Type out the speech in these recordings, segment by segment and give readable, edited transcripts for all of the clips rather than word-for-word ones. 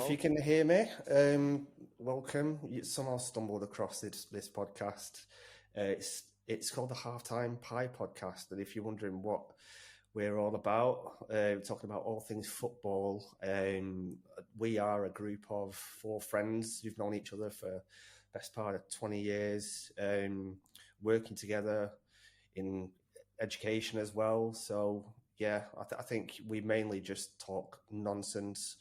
if you can hear me, welcome. You somehow stumbled across this podcast. It's called the Halftime Pie Podcast, and if you're wondering what we're all about, talking about all things football. We are a group of 4 friends who've known each other for best part of 20 years, working together in education as well. So yeah, I think we mainly just talk nonsense.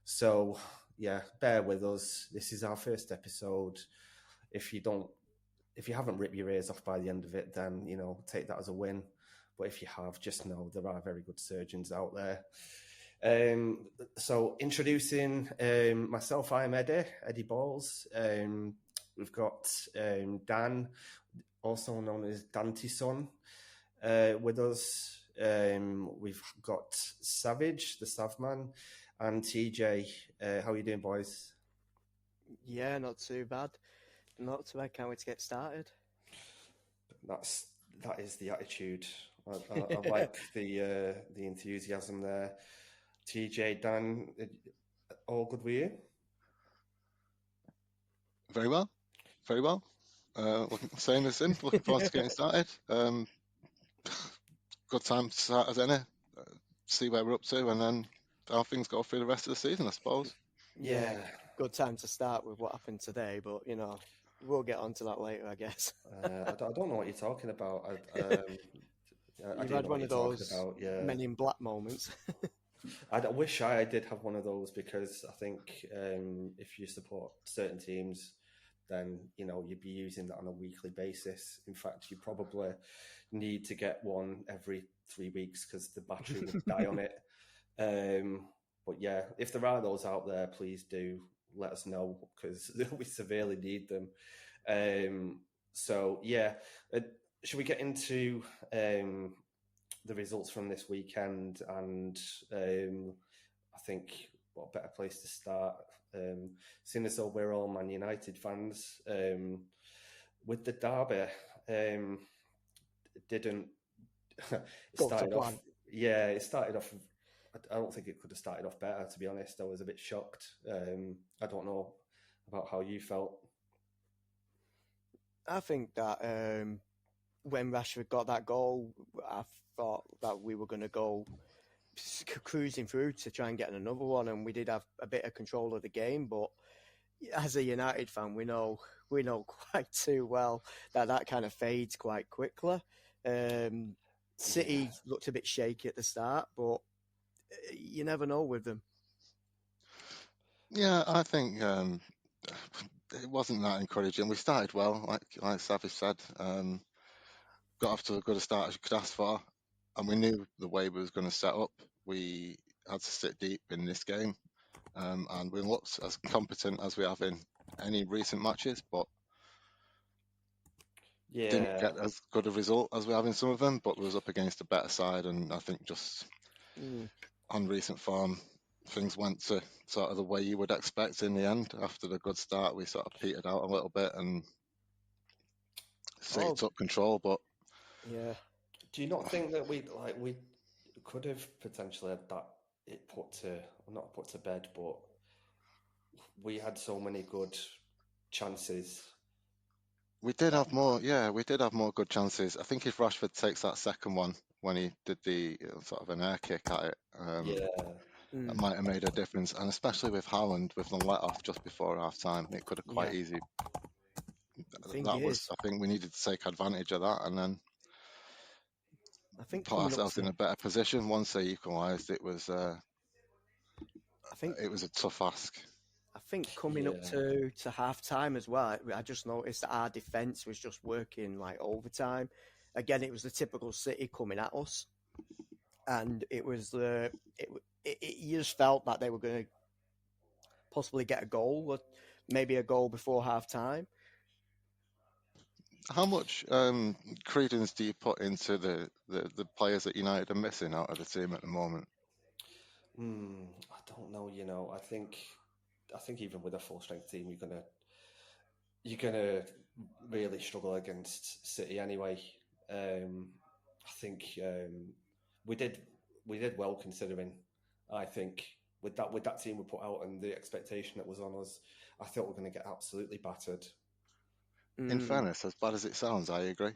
So yeah, bear with us. This is our first episode. If you haven't ripped your ears off by the end of it, then take that as a win. But if you have, just know there are very good surgeons out there. So introducing myself, I'm Eddie Balls. We've got Dan, also known as Dantyson, with us. We've got Savage, the Savman, and TJ. How are you doing, boys? Yeah, not too bad. Not too bad. Can't wait to get started. That is the attitude. I like the enthusiasm there. TJ, Dan, all good with you? Very well. Same as in. Looking forward to getting started. Good time to start as any. See where we're up to, and then how things go through the rest of the season, I suppose. Yeah, good time to start with what happened today, but we'll get onto that later, I guess. I don't know what you're talking about. You've had one of those Men in Black moments. I wish I did have one of those, because I think if you support certain teams, then you'd be using that on a weekly basis. In fact, you probably need to get one every 3 weeks because the battery would die on it. But yeah, if there are those out there, please do let us know, because we severely need them. So yeah, should we get into the results from this weekend? And I think what better place to start, seeing as though we're all Man United fans, with the derby. It started off. I don't think it could have started off better, to be honest. I was a bit shocked. I don't know about how you felt. I think that when Rashford got that goal, I thought that we were going to go cruising through to try and get another one, and we did have a bit of control of the game. But as a United fan, we know quite too well that kind of fades quite quickly. City looked a bit shaky at the start, but you never know with them. Yeah, I think it wasn't that encouraging. We started well, like Savage said. Got off to as good a start as you could ask for, and we knew the way we was going to set up. We had to sit deep in this game, and we looked as competent as we have in any recent matches, but didn't get as good a result as we have in some of them. But we was up against a better side, and I think just on recent form, things went to sort of the way you would expect in the end. After the good start, we sort of petered out a little bit, and City took control. But yeah, do you not think that we could have potentially had that not put to bed, but we had so many good chances? We did have more. Yeah, we did have more good chances. I think if Rashford takes that second one when he did the sort of an air kick at it, that might have made a difference. And especially with Haaland, with the let off just before half time, it could have quite easy. I think we needed to take advantage of that, and then put ourselves in a better position. Once they equalised, it was a tough ask. I think coming up to half time as well, I just noticed that our defence was just working like overtime. Again, it was the typical City coming at us, and it was you just felt that they were going to possibly get a goal, or maybe a goal before half time. How much credence do you put into the players that United are missing out of the team at the moment? I don't know. I think even with a full strength team, you're gonna really struggle against City anyway. I think we did well, considering. I think with that team we put out and the expectation that was on us, I thought we are going to get absolutely battered. In fairness, as bad as it sounds, I agree.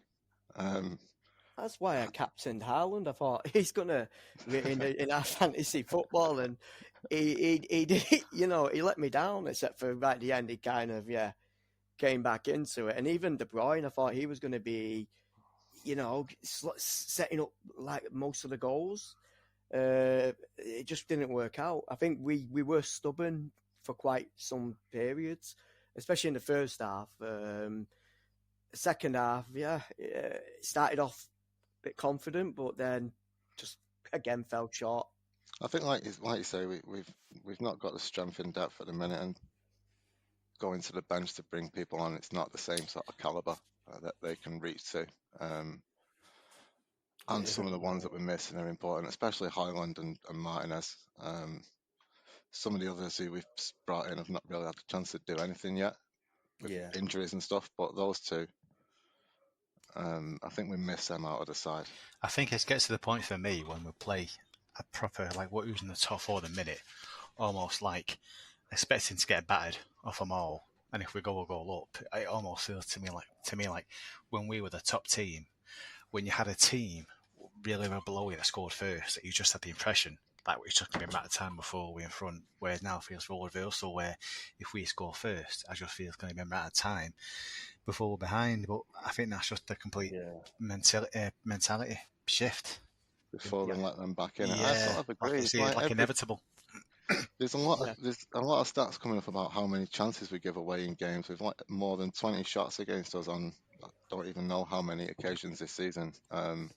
That's why I captained Haaland. I thought he's gonna in our fantasy football, and he did, you know, he let me down. Except for right at the end, he kind of came back into it. And even De Bruyne, I thought he was going to be, you know, setting up like most of the goals. It just didn't work out. I think we were stubborn for quite some periods, especially in the first half. Second half, it started off a bit confident, but then just again fell short. I think, like you say, we've not got the strength in depth at the minute, and going to the bench to bring people on, it's not the same sort of caliber that they can reach to. And some of the ones that we're missing are important, especially Highland and Martinez. Some of the others who we've brought in have not really had the chance to do anything yet with injuries and stuff, but those two, I think we miss them out of the side. I think it gets to the point for me when we play a proper, like what who's in the top four at the minute, almost like expecting to get battered off them all. And if we go a goal up, it almost feels to me like when we were the top team, when you had a team really below you that scored first, that you just had the impression that it took a matter of time before we're in front, whereas now it feels role reversal, where if we score first, I just feel it's going to be a matter of time before we're behind. But I think that's just a complete mentality shift. Before they let them back in. Yeah, I sort of agree. It's like inevitable. There's a lot of stats coming up about how many chances we give away in games. We've like more than 20 shots against us on I don't even know how many occasions this season. And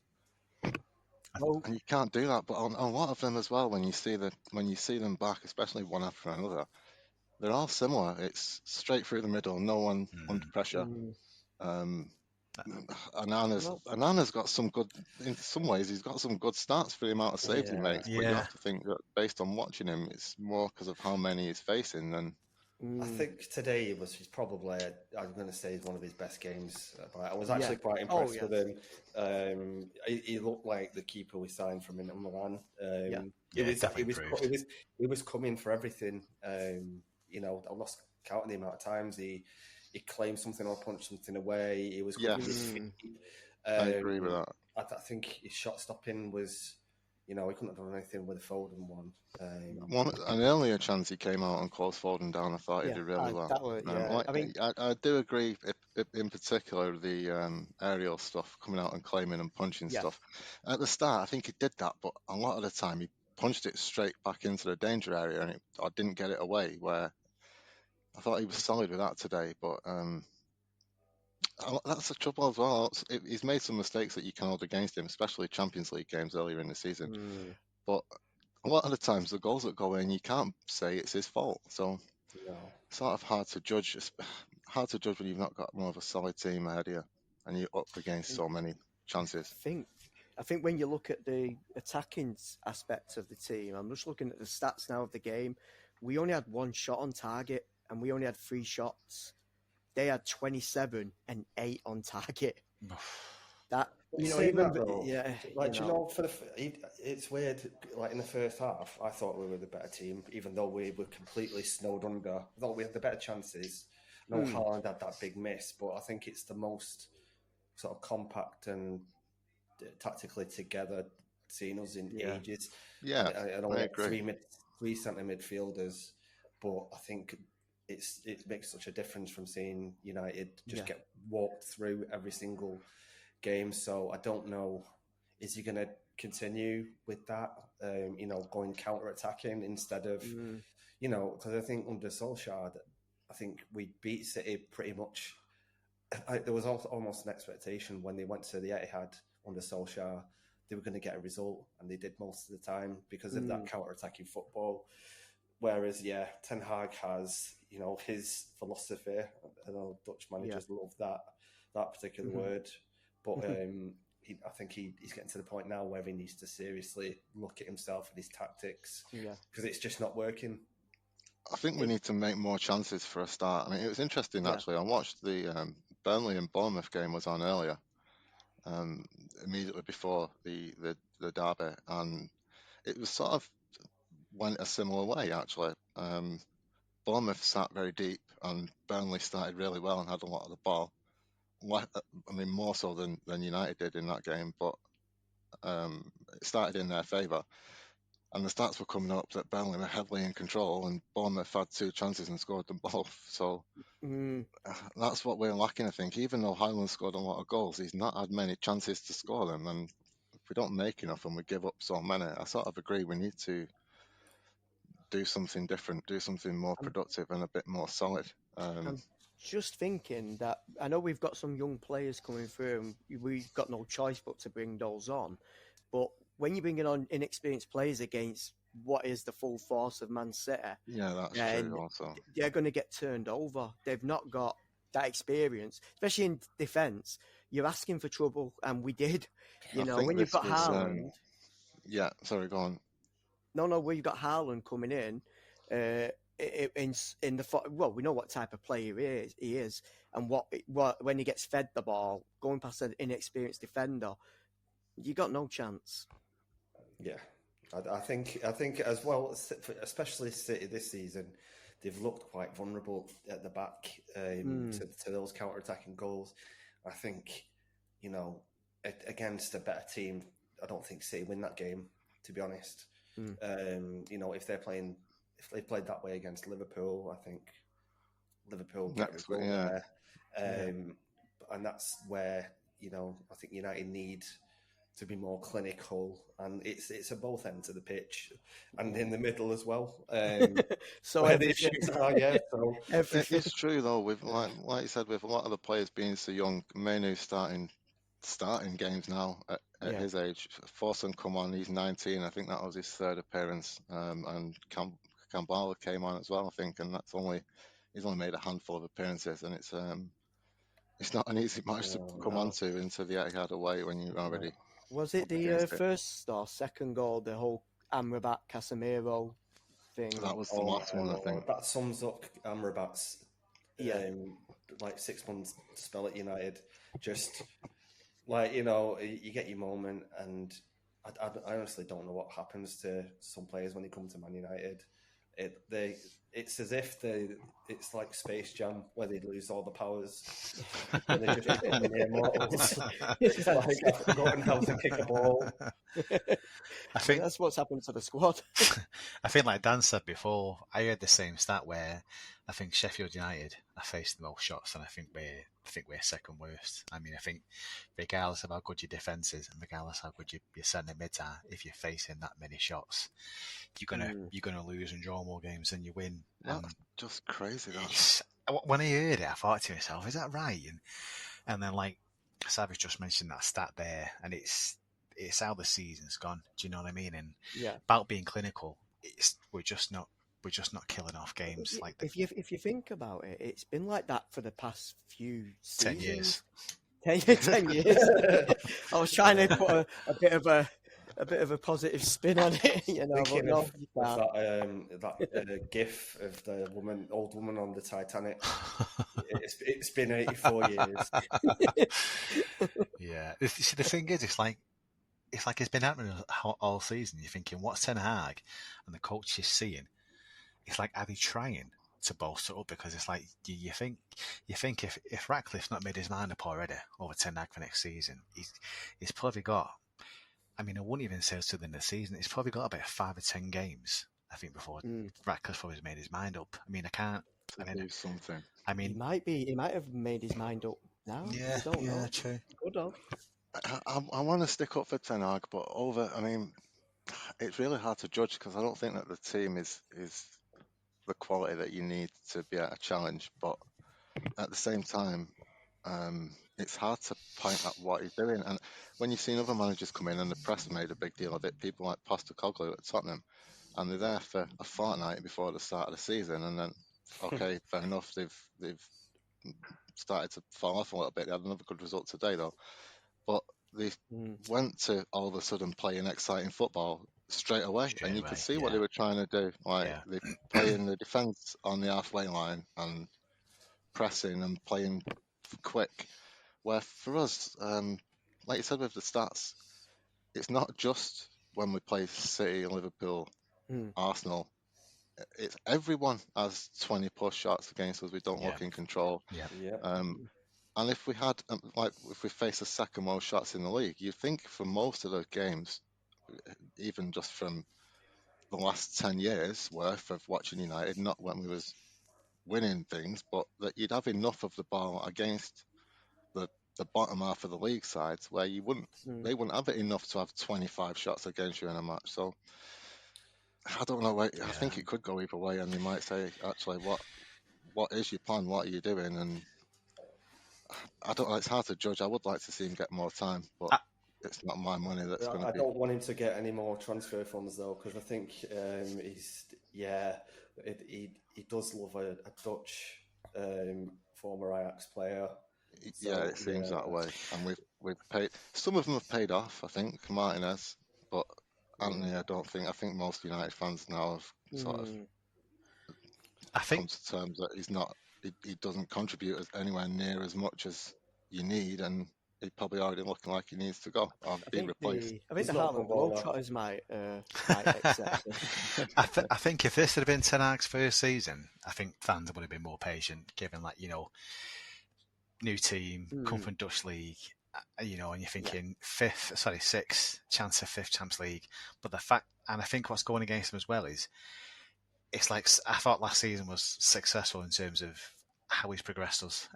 you can't do that. But on a lot of them as well, when you see them back, especially one after another, they're all similar. It's straight through the middle, no one under pressure. Anana's got some good, in some ways, he's got some good stats for the amount of saves he makes. But you have to think that based on watching him, it's more because of how many he's facing than. I think today he's probably, I'm going to say, he's one of his best games. I was actually quite impressed with him. He looked like the keeper we signed from Inter Milan. He was coming for everything. You know, I lost count of the amount of times he claimed something or punched something away. He was coming his feet. I agree with that. I think his shot stopping was, you know, he couldn't have done anything with the Foden one. An earlier chance he came out and closed Foden down. I thought he did really well. I do agree. In particular, the aerial stuff, coming out and claiming and punching stuff. At the start, I think he did that, but a lot of the time he punched it straight back into the danger area, and I didn't get it away. Where I thought he was solid with that today, but that's the trouble as well. He's made some mistakes that you can hold against him, especially Champions League games earlier in the season. But a lot of the times, the goals that go in, you can't say it's his fault. So it's sort of hard to judge. It's hard to judge when you've not got more of a solid team ahead of you, and you're up against so many chances. I think when you look at the attacking aspects of the team, I'm just looking at the stats now of the game. We only had one shot on target, and we only had 3 shots. They had 27 and 8 on target. That, you know, it's weird. Like in the first half, I thought we were the better team, even though we were completely snowed under. I thought we had the better chances. No, Haaland had that big miss, but I think it's the most sort of compact and tactically together seen us in ages. Yeah, and only like three centre midfielders, but I think it makes such a difference from seeing United just get walked through every single game. So I don't know, is he going to continue with that? Going counter-attacking instead of, because I think under Solskjaer, I think we beat City pretty much. There was also almost an expectation when they went to the Etihad under Solskjaer, they were going to get a result, and they did most of the time because of that counter-attacking football. Whereas, Ten Hag has, his philosophy. I know Dutch managers love that particular word, but I think he's getting to the point now where he needs to seriously look at himself and his tactics because it's just not working. I think we need to make more chances for a start. I mean, it was interesting actually. I watched the Burnley and Bournemouth game was on earlier, immediately before the derby, and it was sort of went a similar way, actually. Bournemouth sat very deep, and Burnley started really well and had a lot of the ball. I mean, more so than United did in that game, but it started in their favour. And the stats were coming up that Burnley were heavily in control, and Bournemouth had 2 chances and scored them both. So that's what we're lacking, I think. Even though Highland scored a lot of goals, he's not had many chances to score them. And if we don't make enough and we give up so many, I sort of agree we need to do something different, do something more productive and a bit more solid. I'm just thinking that I know we've got some young players coming through, and we've got no choice but to bring those on. But when you're bringing on inexperienced players against what is the full force of Man City, yeah, that's true. Also, they're going to get turned over. They've not got that experience, especially in defence. You're asking for trouble, and we did. When you've got Haaland. Yeah, sorry, go on. No, where you've got Haaland coming in we know what type of player he is, and what when he gets fed the ball, going past an inexperienced defender, you got no chance. Yeah, I think as well, especially City this season, they've looked quite vulnerable at the back to those counter-attacking goals. I think, against a better team, I don't think City win that game, to be honest. If they played that way against Liverpool, I think Liverpool get a result there. And that's where, I think United need to be more clinical, and it's at both ends of the pitch and in the middle as well. So where the issues are, yeah. So it's true though. With like you said, with a lot of the players being so young, Menu's starting games now at his age. Forson come on, he's 19. I think that was his 3rd appearance. And Kambala came on as well, I think, and he's only made a handful of appearances, and it's not an easy match to come onto into the Etihad away when you're already. Was it the first or second goal, the whole Amrabat Casemiro thing? That was the last one, I think. That sums up Amrabat's 6 months spell at United. Just you get your moment, and I honestly don't know what happens to some players when they come to Man United. It's as if it's like Space Jam, where they lose all the powers and they just become immortals. It's like, I've forgotten how to kick a ball. I think that's what's happened to the squad. I think, like Dan said before, I heard the same stat where I think Sheffield United are facing the most shots, and I think we're second worst. I mean, I think regardless of how good your defence is, and regardless of how good your centre mids are, if you're facing that many shots, you're gonna lose and draw more games than you win. That's just crazy. When I heard it, I thought to myself, "Is that right?" And then, like Savage just mentioned that stat there, and it's how the season's gone. Do you know what I mean? And about being clinical, we're just not killing off games like that. If you think about it, it's been like that for the past few seasons. 10 years. 10 years. I was trying to put a bit of a positive spin on it, that GIF of the old woman on the Titanic. It's been 84 years. Yeah. The thing is, it's like it's been happening all season. You're thinking, what's Ten Hag and the coach is seeing? It's like, are they trying to bolster up? Because it's like you think if Ratcliffe's not made his mind up already over Ten Hag for next season, he's probably got. I mean, I wouldn't even say it's within the season. He's probably got about 5 or 10 games, I think, before Ratcliffe probably made his mind up. I mean, I can't. Do something. I mean, he might have made his mind up now. Yeah, I don't know. True. Good on. I want to stick up for Ten Hag, but it's really hard to judge because I don't think that the team is the quality that you need to be at a challenge. But at the same time, it's hard to point at what he's doing. And when you've seen other managers come in and the press made a big deal of it, people like Postecoglou at Tottenham, and they're there for a fortnight before the start of the season, and then okay, fair enough, they've started to fall off a little bit. They had another good result today though, but they went to all of a sudden playing exciting football straight away, and you could see what they were trying to do. They're playing the defence on the halfway line and pressing and playing quick. Where for us, like you said with the stats, it's not just when we play City and Liverpool Arsenal, it's everyone has 20 plus shots against us. We don't look in control. Yeah. And if we had, if we face the second most shots in the league, you think for most of those games, even just from the last 10 years worth of watching United, not when we was winning things, but that you'd have enough of the ball against the bottom half of the league sides where they wouldn't have it enough to have 25 shots against you in a match. So I don't know. I think it could go either way, and they might say, actually, what is your plan? What are you doing? And I don't know. It's hard to judge. I would like to see him get more time, but it's not my money that's going to be. I don't want him to get any more transfer funds though, because I think he does love a Dutch former Ajax player. So, it seems that way, and we've paid. Some of them have paid off. I think Martinez, but Anthony, I think most United fans now have sort of come to terms that he's not. He doesn't contribute anywhere near as much as you need, and he's probably already looking like he needs to go or be replaced. I think the Harlem Globetrotters might accept it. I think if this had been Ten Hag's first season, I think fans would have been more patient, given new team, come from Dutch league, and you're thinking sixth chance of fifth Champions League. But the fact, and I think what's going against him as well is, it's like I thought last season was successful in terms of how he's progressed us.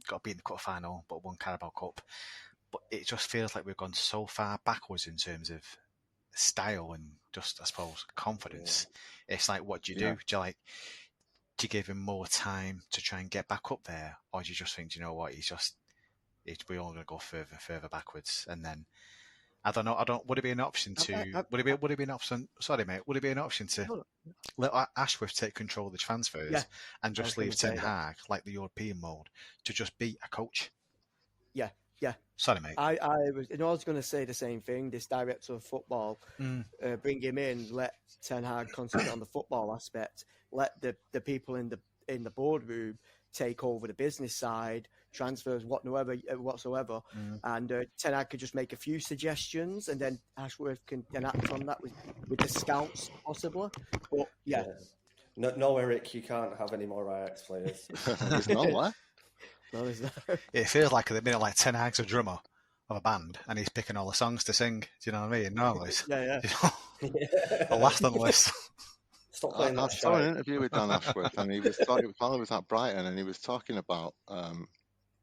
Got beat in the quarter final, but won Carabao Cup. But it just feels like we've gone so far backwards in terms of style and just, I suppose, confidence. Yeah. It's like, what do you do? Do you give him more time to try and get back up there, or do you just think, do you know what, we're all going to go further backwards? And then I don't know. Would it be an option to? Would it be an option? Sorry, mate. Would it be an option to let Ashworth take control of the transfers and just leave Ten Hag like the European mode to just be a coach? Yeah. Sorry, mate. I was going to say the same thing. This director of football, bring him in. Let Ten Hag concentrate on the football aspect. Let the people in the boardroom take over the business side, transfers, whatsoever. And Ten Hag could just make a few suggestions, and then Ashworth can act on that with the scouts, possibly. But no, Eric, you can't have any more Ajax players. There's no what? No, there's not. It feels like at the minute, like Ten Hag's a drummer of a band, and he's picking all the songs to sing. Do you know what I mean? Normally, the last on the list. Stop playing that. I saw an interview with Dan Ashworth, and he was talking. While he was at Brighton, and he was talking about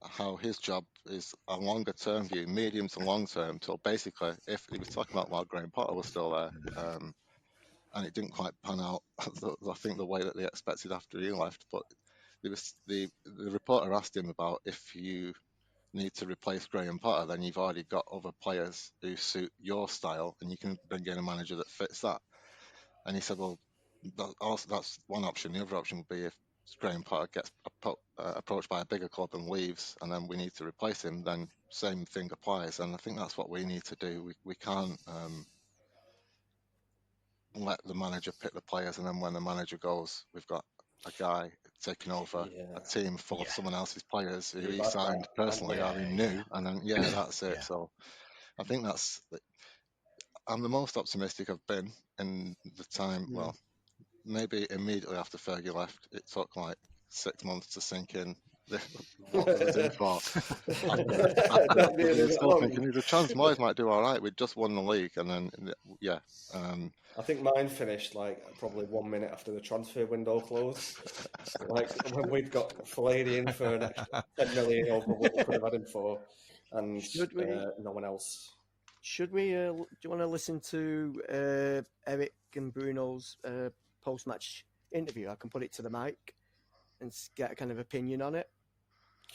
how his job is a longer term view, medium to long term. So basically, if he was talking about while Graham Potter was still there, and it didn't quite pan out, I think the way that they expected after he left. But there was the reporter asked him about, if you need to replace Graham Potter, then you've already got other players who suit your style, and you can bring in a manager that fits that. And he said, well, that's one option. The other option would be if Graham Potter gets approached by a bigger club and leaves, and then we need to replace him, then same thing applies. And I think that's what we need to do. We can't let the manager pick the players, and then when the manager goes, we've got a guy taking over a team full of someone else's players who he signed personally or he knew, and then that's it. So I think I'm the most optimistic I've been in the time. Well, maybe immediately after Fergie left, it took like 6 months to sink in what we was in for. I was still thinking the Transmoys might do all right. We'd just won the league, and then I think mine finished like probably 1 minute after the transfer window closed. Like when we'd got Fellaini in for an extra 10 million over what we could have had him for, and no one else. Should we? Do you want to listen to Eric and Bruno's post-match interview? I can put it to the mic and get a kind of opinion on it.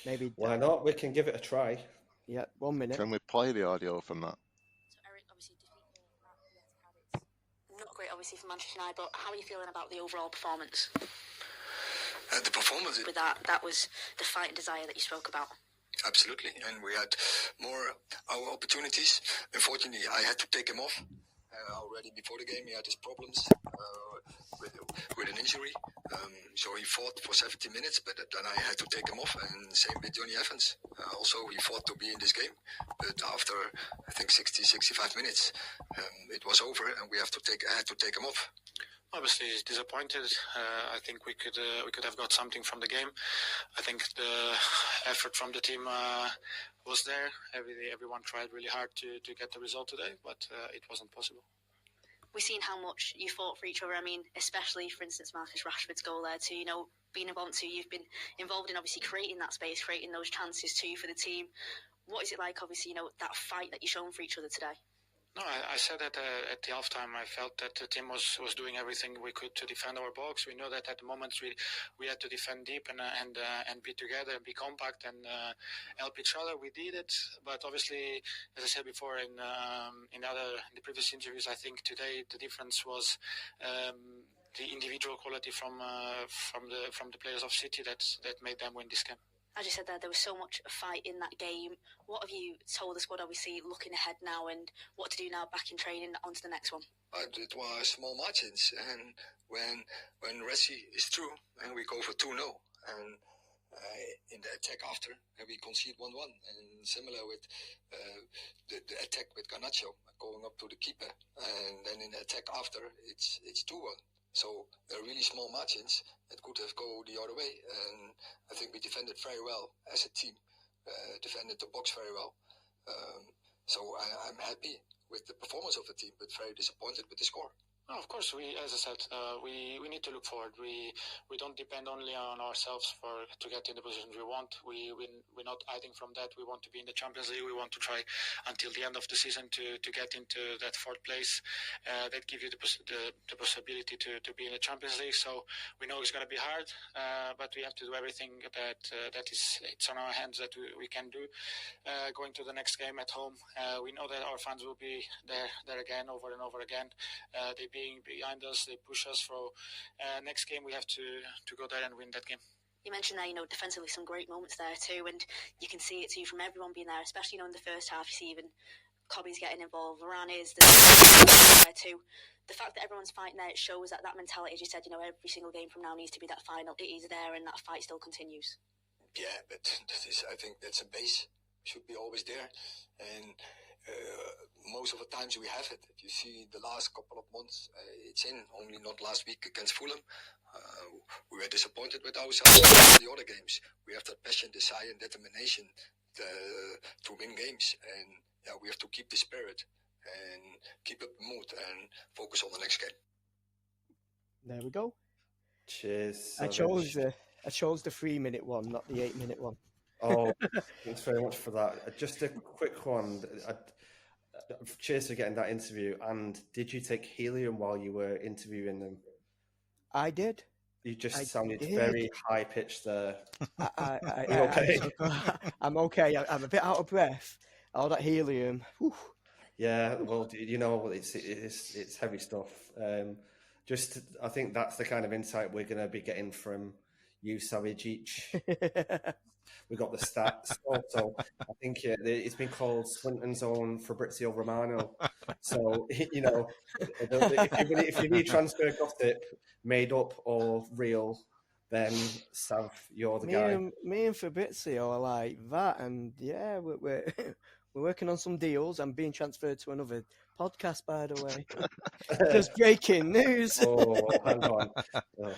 Maybe. Why not? We can give it a try. Yeah, 1 minute. Can we play the audio from that? So Eric, obviously, not great, obviously, for Manchester United, but how are you feeling about the overall performance? The performance? With that was the fight and desire that you spoke about. Absolutely, and we had more our opportunities. Unfortunately, I had to take him off already before the game. He had his problems with an injury, so he fought for 70 minutes, but then I had to take him off, and same with Johnny Evans. Also, he fought to be in this game, but after, I think, 60, 65 minutes, it was over, and I had to take him off. Obviously disappointed. I think we could have got something from the game. I think the effort from the team was there. Everyone tried really hard to get the result today, but it wasn't possible. We've seen how much you fought for each other. I mean, especially, for instance, Marcus Rashford's goal there too. You know, being involved too, you've been involved in obviously creating that space, creating those chances too for the team. What is it like, obviously, you know, that fight that you've shown for each other today? No, I said that at the halftime. I felt that the team was doing everything we could to defend our box. We know that at the moment we had to defend deep and be together and be compact and help each other. We did it, but obviously, as I said before in the previous interviews, I think today the difference was the individual quality from the players of City that made them win this game. As you said there was so much fight in that game. What have you told the squad, obviously, looking ahead now and what to do now back in training on to the next one? It was small margins, and when Resi is through, and we go for 2-0, and in the attack after, and we concede 1-1, and similar with the attack with Garnacho going up to the keeper, and then in the attack after, it's 2-1. So they're really small margins. It could have gone the other way, and I think we defended very well as a team. Defended the box very well. So I'm happy with the performance of the team, but very disappointed with the score. No, of course, as I said, we need to look forward. We don't depend only on ourselves to get in the position we want. We're not hiding from that. We want to be in the Champions League. We want to try until the end of the season to get into that fourth place. That gives you the possibility to be in the Champions League. So we know it's going to be hard, but we have to do everything that is it's on our hands that we can do. Going to the next game at home, we know that our fans will be there again over and over again. They being behind us, they push us for next game. We have to go there and win that game. You mentioned there, defensively some great moments there too, and you can see it too from everyone being there, especially in the first half. You see even Cobby's getting involved, Varane is there too. The fact that everyone's fighting there, it shows that mentality, as you said, every single game from now needs to be that final. It is there, and that fight still continues. Yeah, but I think that's a base. Should be always there, and most of the times we have it. If you see the last couple of months, it's in. Only not last week against Fulham. We were disappointed with ourselves in the other games. We have that passion, desire, and determination to win games. And we have to keep the spirit and keep up the mood and focus on the next game. There we go. Cheers. I chose the 3-minute one, not the 8-minute one. Oh, thanks very much for that. Just a quick one. Cheers for getting that interview. And did you take helium while you were interviewing them? I did. You just sounded very high pitched there. I'm okay. I'm a bit out of breath. All that helium. Whew. Yeah, well, it's heavy stuff. I think that's the kind of insight we're going to be getting from you, Savic. We got the stats. Also, I think it's been called Swinton's own Fabrizio Romano. So, if you need transfer gossip, made up or real, then Sav, you're the guy. Me and Fabrizio are like that, and yeah, we're working on some deals. I'm being transferred to another podcast, by the way. Just breaking news. Oh, hang on. Oh.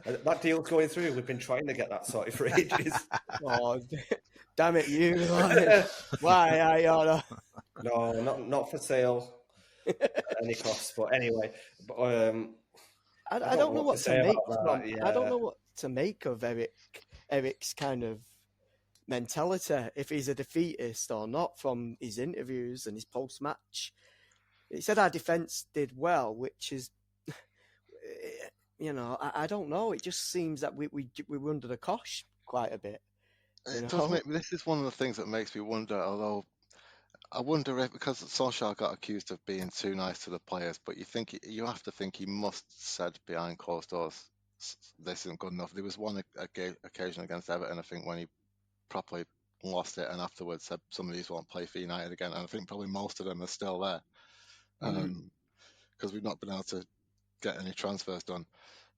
That deal's going through. We've been trying to get that sorted for ages. Oh, damn it, you! Why are you? No, not for sale at any cost. But anyway, I don't know what to make. I don't know what to make of Eric's kind of mentality. If he's a defeatist or not, from his interviews and his post-match, he said our defence did well, which is. I don't know. It just seems that we were under the cosh quite a bit. This is one of the things that makes me wonder, although I wonder if, because Solskjaer got accused of being too nice to the players, but you have to think he must said behind closed doors, this isn't good enough. There was one occasion against Everton, I think, when he properly lost it and afterwards said some of these won't play for United again. And I think probably most of them are still there because we've not been able to get any transfers done.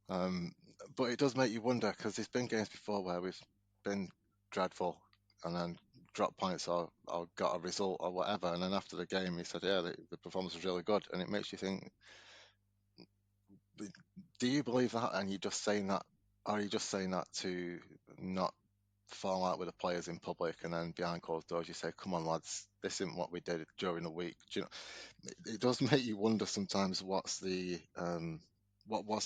But it does make you wonder, because there's been games before where we've been dreadful and then dropped points or got a result or whatever, and then after the game he said, the performance was really good, and it makes you think, do you believe that, and you're just saying that, or are you just saying that to not fall out with the players in public, and then behind closed doors you say, "Come on, lads, this isn't what we did during the week." Do you know, it does make you wonder sometimes what was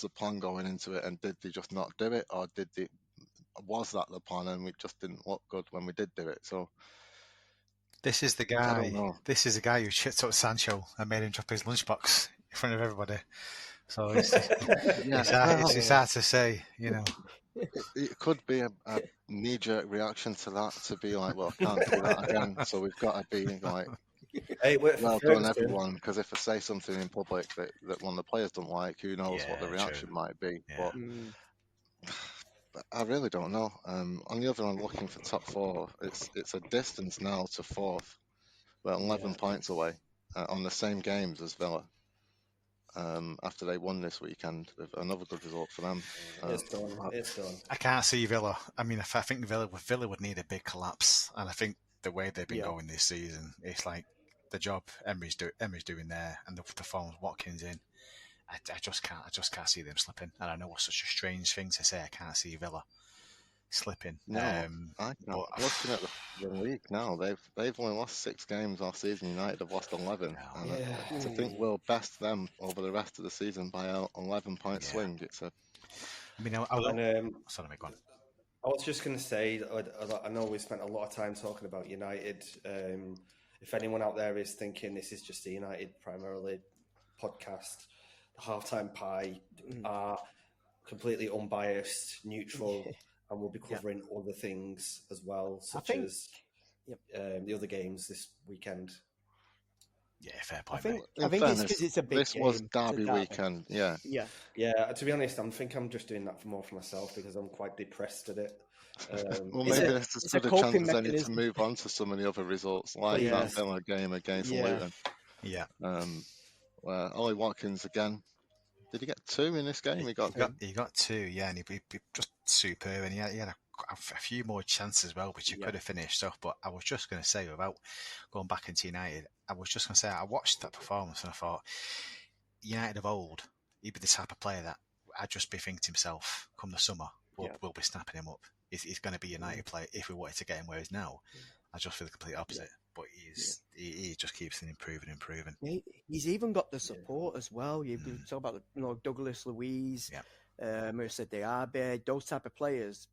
the plan going into it, and did they just not do it, or was that the plan and we just didn't look good when we did do it? So this is the I don't guy. know. This is the guy who chipped up Sancho and made him drop his lunchbox in front of everybody. So it's hard to say, you know. It could be a knee-jerk reaction to that, to be like, well, I can't do that again. So we've got to be like, Hey, well done, everyone. Because if I say something in public that one of the players don't like, who knows what the reaction might be. Yeah. But I really don't know. On the other hand, looking for top four, it's a distance now to fourth. We're 11 points away on the same games as Villa. After they won this weekend, another good result for them. It's done. I can't see Villa. I mean, I think Villa would need a big collapse, and I think the way they've been going this season, it's like the job Emery's doing there, and the form Watkins in. I just can't see them slipping, and I know it's such a strange thing to say. I can't see Villa slipping. No, I can't. Looking at the league now, they've only lost 6 games all season. United have lost 11. To think we'll best them over the rest of the season by an 11-point swing, it's a. I mean, sorry, mate, go on. I was just going to say, I know we spent a lot of time talking about United. If anyone out there is thinking this is just a United primarily podcast, the Halftime Pie are completely unbiased, neutral. And we'll be covering other things as well, such as the other games this weekend. Yeah, fair point. I think it's because it's a big This game. was derby weekend, yeah. To be honest, I'm just doing that more for myself because I'm quite depressed at it. Well, maybe it's as good a chance as any to move on to some of the other results, like that Villa game against Luton. Yeah. Where Ollie Watkins again. Did he get 2 in this game? He got 2, yeah, and he just superb, and he had a few more chances as well, which he could have finished off. But I was just going to say, without going back into United, I watched that performance and I thought, United of old, he'd be the type of player that I'd just be thinking to himself, come the summer, we'll be snapping him up. He's going to be a United player if we wanted to get him where he's now. I just feel the complete opposite. But he just keeps improving. He's even got the support as well. You talk about Douglas Luiz, Mercer Diaby, those type of players.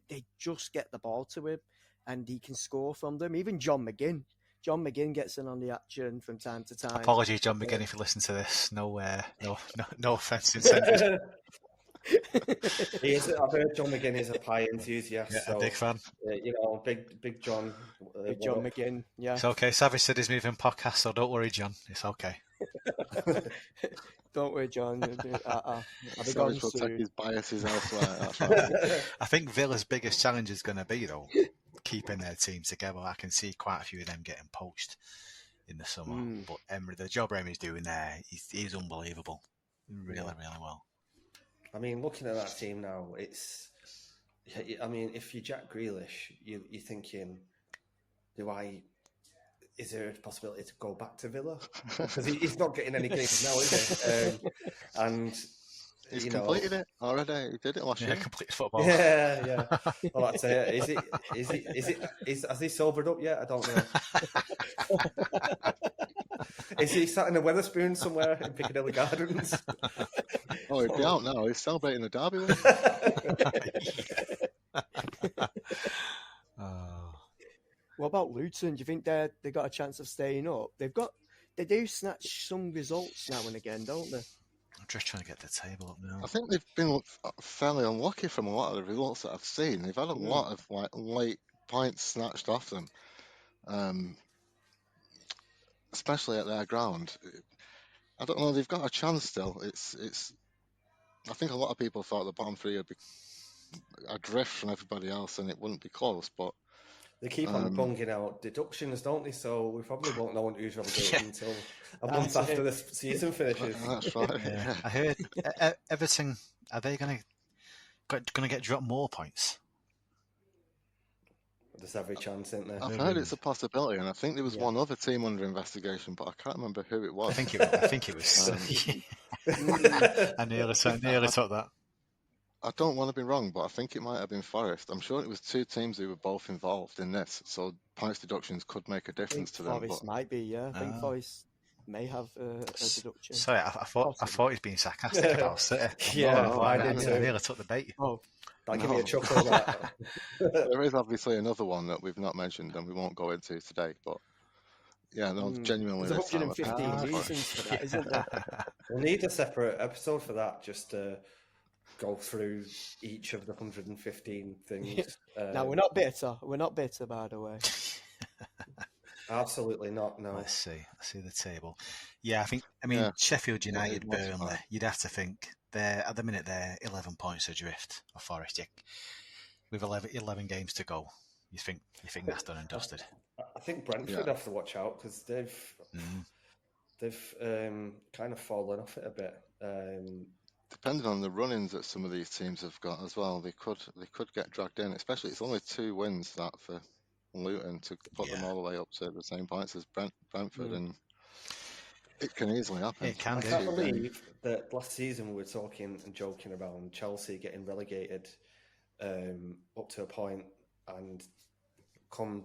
They just get the ball to him, and he can score from them. Even John McGinn. John McGinn gets in on the action from time to time. Apologies, John McGinn, if you listen to this. No offence intended. I've heard John McGinn is a pie enthusiast. Yeah, so, a big fan. Big John. Big John McGinn, yeah. It's okay. Savage said he's moving podcast, so don't worry, John. It's okay. Don't worry, John. Savage will take his biases elsewhere. I think Villa's biggest challenge is going to be, though, keeping their team together. I can see quite a few of them getting poached in the summer. But the job Emery's doing there, he's unbelievable. Really well. I mean, looking at that team now, if you're Jack Grealish, you're thinking, is there a possibility to go back to Villa? Because he's not getting any games now, is he? And he's completed it already. He did it last year. Completed football. Yeah. Well, that's it. Has he sobered up yet? I don't know. Is he sat in a Wetherspoon somewhere in Piccadilly Gardens? Oh, he'd be out now. He's celebrating the derby win. What about Luton? Do you think they got a chance of staying up? They do snatch some results now and again, don't they? I'm just trying to get the table up now. I think they've been fairly unlucky from a lot of the results that I've seen. They've had a lot of late points snatched off them, especially at their ground. I don't know. They've got a chance still. It's. I think a lot of people thought the bottom three would be adrift from everybody else, and it wouldn't be close. But they keep on bunging out deductions, don't they? So we probably won't know who's relegated until a month after the season finishes. That's right. Yeah. I heard Everton. Are they going to get dropped more points? There's every chance, isn't there? I've heard it's a possibility, and I think there was one other team under investigation, but I can't remember who it was. I think it was. I nearly took that. I don't want to be wrong, but I think it might have been Forest. I'm sure it was two teams who were both involved in this, so points deductions could make a difference to them. Forest might be, yeah. I think Forest may have a deduction. Sorry, I thought he was being sarcastic about City. I nearly took the bait. Oh, that gave me a chuckle. That. There is obviously another one that we've not mentioned and we won't go into today, but yeah, no, genuinely. There's 115 reasons for that, isn't there? We'll need a separate episode for that, just to go through each of the 115 things. Now, we're not bitter. We're not bitter, by the way. Absolutely not, no. Let's see the table. Yeah, Sheffield United, Burnley, you'd have to think at the minute they're 11 points adrift of Forest. With 11 games to go, you think that's done and dusted? I think Brentford have to watch out because they've kind of fallen off it a bit. Depending on the run-ins that some of these teams have got as well, they could get dragged in. Especially, it's only 2 wins that for Luton to put them all the way up to the same points as Brentford, and it can easily happen. It can. I can't believe that last season we were talking and joking about Chelsea getting relegated up to a point, and come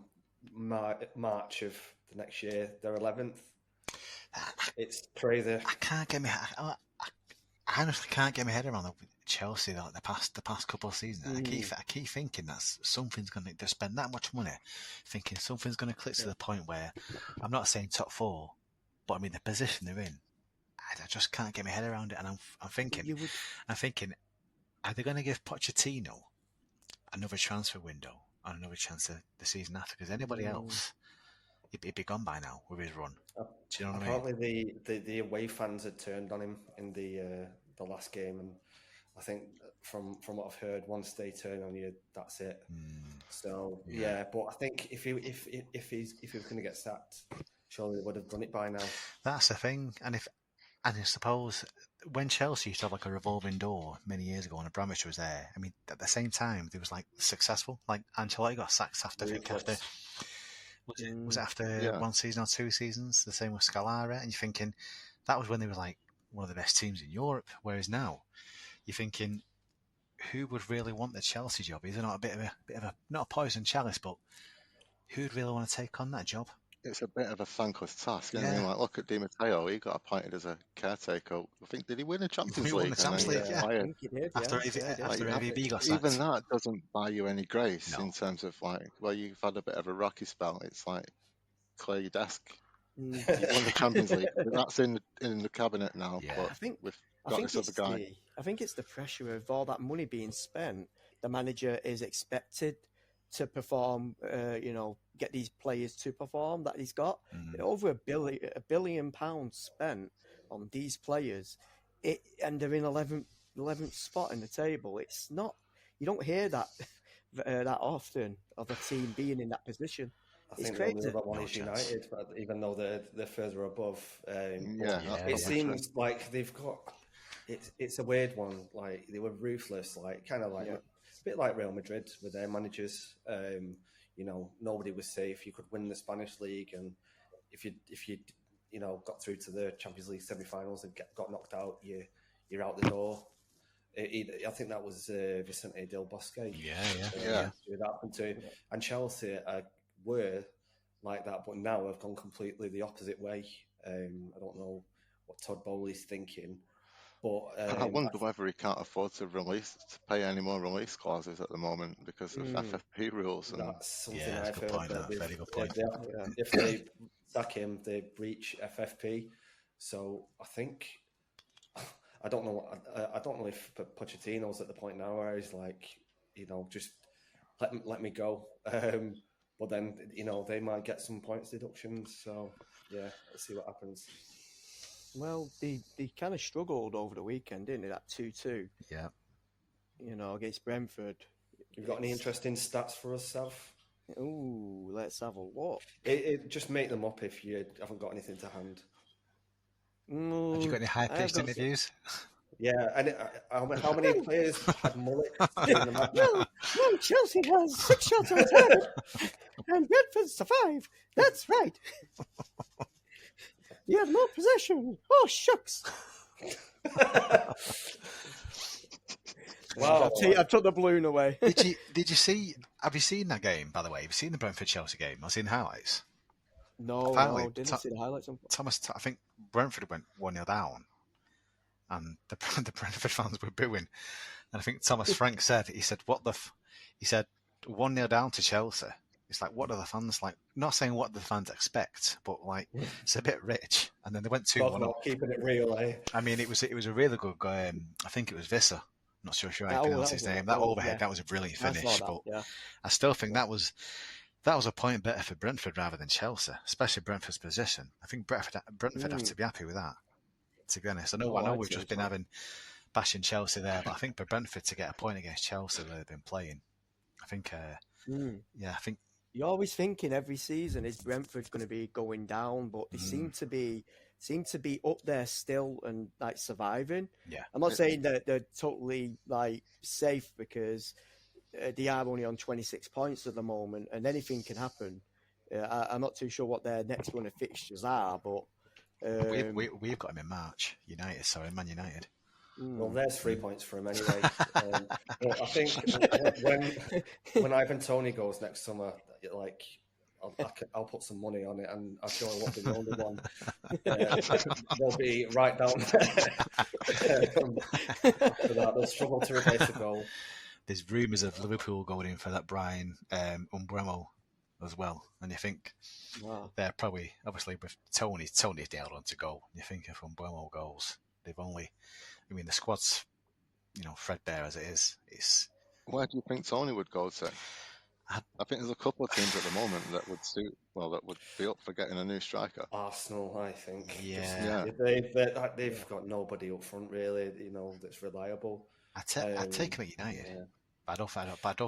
March of the next year, they're 11th. It's crazy. I honestly can't get my head around Chelsea the past couple of seasons. I keep thinking that something's going to spend that much money, thinking something's going to click to the point where I'm not saying top 4, but I mean the position they're in. I just can't get my head around it, and I'm thinking, are they going to give Pochettino another transfer window and another chance of the season after? Because anybody else, he'd be gone by now with his run. Do you know what I mean? Apparently, the away fans had turned on him in the last game, and I think from what I've heard, once they turn on you, that's it. So but I think if he was going to get sacked, surely they would have done it by now. That's the thing, and I suppose when Chelsea used to have like a revolving door many years ago when Abramovich was there, I mean, at the same time, they was like successful. Like Ancelotti got sacked after was it after 1 season or 2 seasons? The same with Scalari, and you're thinking that was when they were like one of the best teams in Europe. Whereas now, you're thinking, who would really want the Chelsea job? Is it not a bit of a not a poison chalice, but who'd really want to take on that job? It's a bit of a thankless task, isn't it? Like, look at Di Matteo. He got appointed as a caretaker. I think, did he win a Champions League? He won the Champions League, I think he did. After AVB got sacked. Even that doesn't buy you any grace in terms of like, well, you've had a bit of a rocky spell. It's like clear your desk. You won the Champions League. That's in the cabinet now. Yeah. But I think it's the pressure of all that money being spent. The manager is expected to perform, get these players to perform that he's got. Over £1 billion spent on these players, and they're in 11th spot in the table. It's not, you don't hear that that often of a team being in that position. I think the only other one is United, but even though they're further above. It seems like they've got. It's a weird one. Like they were ruthless, like kind of like a bit like Real Madrid with their managers. Nobody was safe. You could win the Spanish league, and if you got through to the Champions League semi-finals and got knocked out, you're out the door. I think that was Vicente Del Bosque. Yeah. That happened to him. And Chelsea were like that, but now have gone completely the opposite way. I don't know what Todd Bowley's thinking, but I wonder whether he can't afford to pay any more release clauses at the moment because of FFP rules. That's something I've heard. Very good point. If they sack him, they breach FFP. So I think I don't know if Pochettino's at the point now where he's like, just let me go. But then, they might get some points deductions. So, let's see what happens. Well, they kind of struggled over the weekend, didn't they? That 2-2. Yeah. Against Brentford. You've got any interesting stats for us, Sav? Ooh, let's have a look. Just make them up if you haven't got anything to hand. Have you got any high-pitched interviews? Yeah, and how many players had mullets during the match? Well, Chelsea has 6 shots on target, and Brentford's to 5. That's right. You have more possession. Oh, shucks. Wow. I took the balloon away. Did you see? Have you seen that game? By the way, have you seen the Brentford Chelsea game? I've seen highlights. No, didn't see the highlights. I think Brentford went 1-0 down, and the Brentford fans were booing. And I think Thomas Frank said, he said 1-0 down to Chelsea. It's like, what are the fans like? Not saying what the fans expect, but like it's a bit rich. And then they went 2-1 up. Keeping it real, eh? I mean, it was a really good. I think it was Visser. Not sure how you pronounce his name. That overhead, that was a brilliant finish. But I still think that was a point better for Brentford rather than Chelsea, especially Brentford's position. I think Brentford have to be happy with that. To be honest, I know we've just been bashing Chelsea there, but I think for Brentford to get a point against Chelsea where they've been playing, I think, I think. You're always thinking every season is Brentford going to be going down, but they seem to be up there still and like surviving. Yeah, I'm not saying that they're totally like safe because they are only on 26 points at the moment, and anything can happen. I'm not too sure what their next run of fixtures are, but we've got him in March. Man United. Well, there's 3 points for him anyway. But I think when Ivan Toney goes next summer, like I'll put some money on it, and I'm sure I won't be the only one. They'll be right down there. After that, they'll struggle to replace the goal. There's rumours of Liverpool going in for that Brian Umbremo as well, and you think they're probably obviously with Tony's nailed on to goal. You think if Umbremo goes, they've only. I mean, the squad's, threadbare as it is. Where do you think Tony would go to? I think there's a couple of teams at the moment that would be up for getting a new striker. Arsenal, I think. Yeah. They've got nobody up front really, that's reliable. I'd take him at United. Yeah. I don't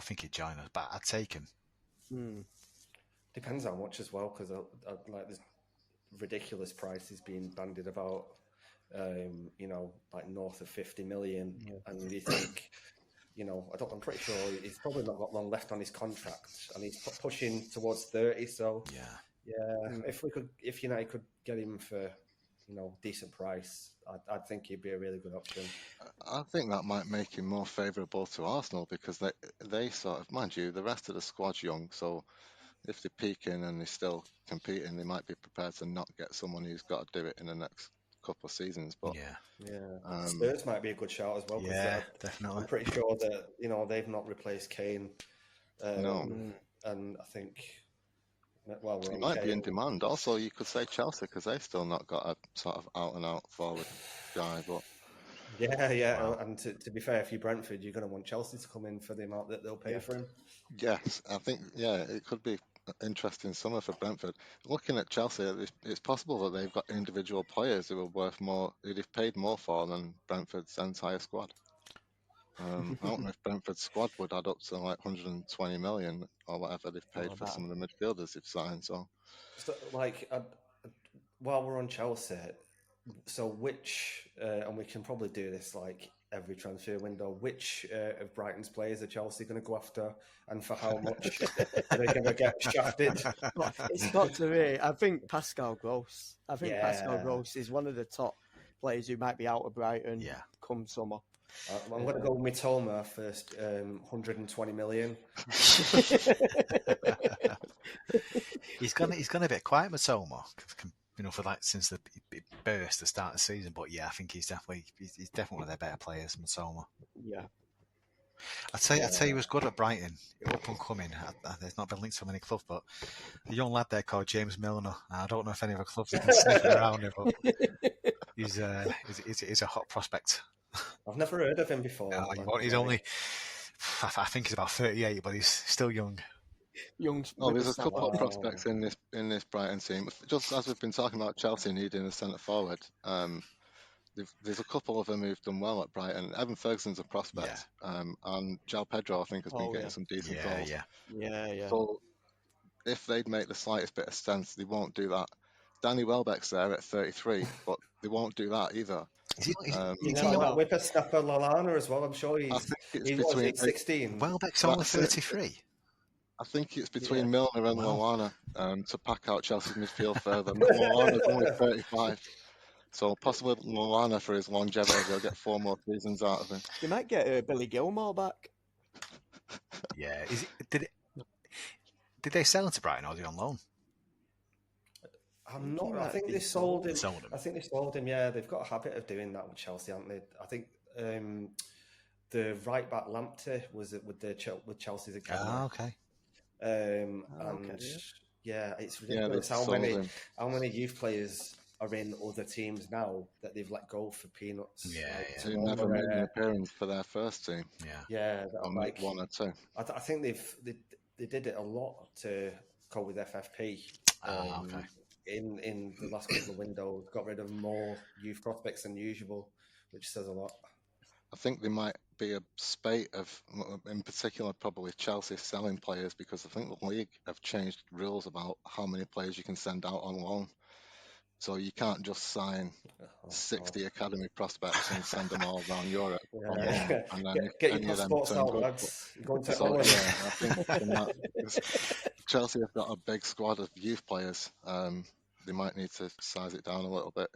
think he'd join us, but I'd take him. Depends how much as well, because like there's ridiculous prices being bandied about. Like north of 50 million, and you think, I'm pretty sure he's probably not got long left on his contract, and he's pushing towards 30. So if United could get him for, decent price, I'd think he'd be a really good option. I think that might make him more favourable to Arsenal because they sort of, mind you, the rest of the squad's young, so if they're peaking and they're still competing, they might be prepared to not get someone who's got to do it in the next couple of seasons. But Spurs might be a good shout as well. Yeah, definitely. I'm pretty sure that they've not replaced Kane. No, and I think he might be in demand. Also, you could say Chelsea because they've still not got a sort of out and out forward guy. But wow. And to be fair, if you're Brentford, you're going to want Chelsea to come in for the amount that they'll pay for him. Yes, I think it could be interesting summer for Brentford. Looking at Chelsea, it's possible that they've got individual players who are worth more, who they've paid more for than Brentford's entire squad. I don't know if Brentford's squad would add up to like 120 million or whatever they've paid for some of the midfielders they've signed. So while we're on Chelsea, so which, and we can probably do this like every transfer window, which of Brighton's players are Chelsea going to go after, and for how much are they going to get shafted? It's got to be. I think Pascal Gross. Pascal Gross is one of the top players who might be out of Brighton come summer. I'm going to go with Mitoma first, 120 million. He's gone a bit quiet, Mitoma. For since the burst to start the season, but I think he's definitely one of their better players, Mitoma. Yeah, I'd say he was good at Brighton, up and coming. There's not been linked to many clubs, but a young lad there called James Milner. I don't know if any other clubs have been sniffing around him, but he's a hot prospect. I've never heard of him before. He's only, I think he's about 38, but he's still young. There's a couple of prospects in this Brighton team. Just as we've been talking about Chelsea needing a centre forward, there's a couple of them who've done well at Brighton. Evan Ferguson's a prospect, and João Pedro I think has been getting some decent goals. Yeah. So if they'd make the slightest bit of sense, they won't do that. Danny Welbeck's there at 33, but they won't do that either. You know, that whippersnapper Lallana as well. I'm sure he's 16. Welbeck's only 33. I think it's between Milner and Lallana to pack out Chelsea's midfield further. Lallana's only 35. So possibly Lallana, for his longevity, they'll get 4 more seasons out of him. You might get Billy Gilmore back. Yeah. Did they sell him to Brighton, or is he on loan? I'm not. I think they sold him. I think they sold him. Yeah, they've got a habit of doing that with Chelsea, haven't they? I think the right back Lamptey was with Chelsea's academy. Ah, okay. It's ridiculous how many youth players are in other teams now that they've let go for peanuts. Who never made an appearance for their first team. Like 1 or 2. I think they did it a lot to go with FFP. In the last couple of windows, got rid of more youth prospects than usual, which says a lot. I think there might be a spate of, in particular, probably Chelsea selling players, because I think the league have changed rules about how many players you can send out on loan. So you can't just sign 60 academy prospects and send them all around Europe on loan. And then get your passports out, lads. You're going to I think Chelsea have got a big squad of youth players. They might need to size it down a little bit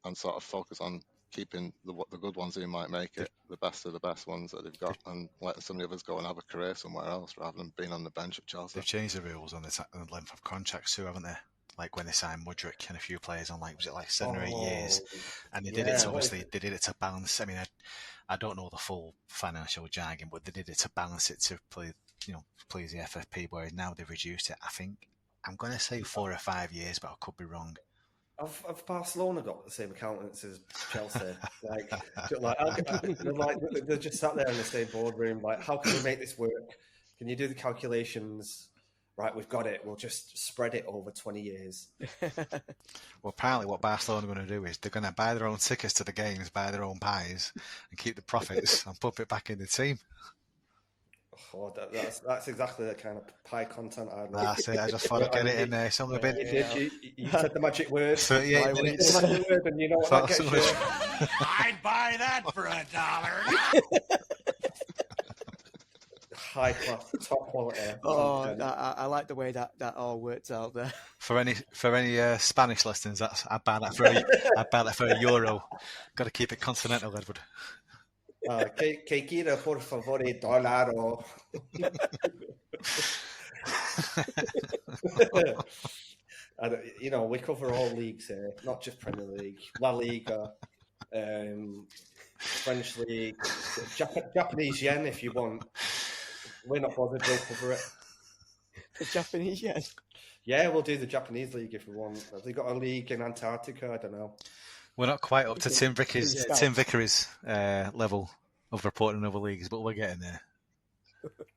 and sort of focus on keeping the good ones who might make it, the best of the best ones that they've got, and letting some of the others go and have a career somewhere else rather than being on the bench at Chelsea. They've changed the rules on the length of contracts too, haven't they? Like when they signed Mudryk and a few players on, was it 7 or 8 years? And they did it. Obviously, they did it to balance. I mean, I don't know the full financial jargon, but they did it to balance it to please the FFP. Whereas now they've reduced it. I think I'm going to say 4 or 5 years, but I could be wrong. Have Barcelona got the same accountants as Chelsea? They're just sat there in the same boardroom. Like, how can we make this work? Can you do the calculations? Right, we've got it. We'll just spread it over 20 years. Well, apparently what Barcelona are going to do is they're going to buy their own tickets to the games, buy their own pies, and keep the profits and pump it back in the team. Oh, that's exactly the kind of pie content I'd like. That's it. I just thought I'd get it in there. Some of it. You said the magic word. 38 minutes. The magic word, and you know what that gets you. I'd buy that for $1. High class, top quality. I like the way that all worked out there. For any Spanish lessons, I'd buy that for a euro. Got to keep it continental, Edward. Que quiera por favor $1. We cover all leagues here, not just Premier League, La Liga, French League, Japanese yen if you want. We're not bothered, we'll cover it. The Japanese yen? Yeah, we'll do the Japanese league if we want. Have they got a league in Antarctica? I don't know. We're not quite up to Tim Vickery's level of reporting other leagues, but we're getting there.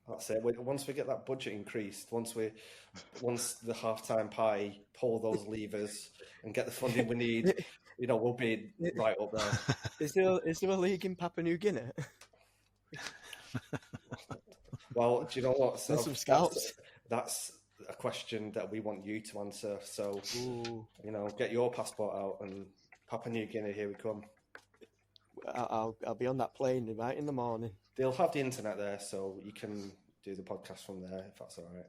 That's it. Once we get that budget increased, once the halftime pie pull those levers and get the funding we need, we'll be right up there. Is there a league in Papua New Guinea? Well, do you know what? So some scouts. That's a question that we want you to answer. So, get your passport out and Papua New Guinea, here we come. I'll be on that plane right in the morning. They'll have the internet there, so you can do the podcast from there, if that's all right.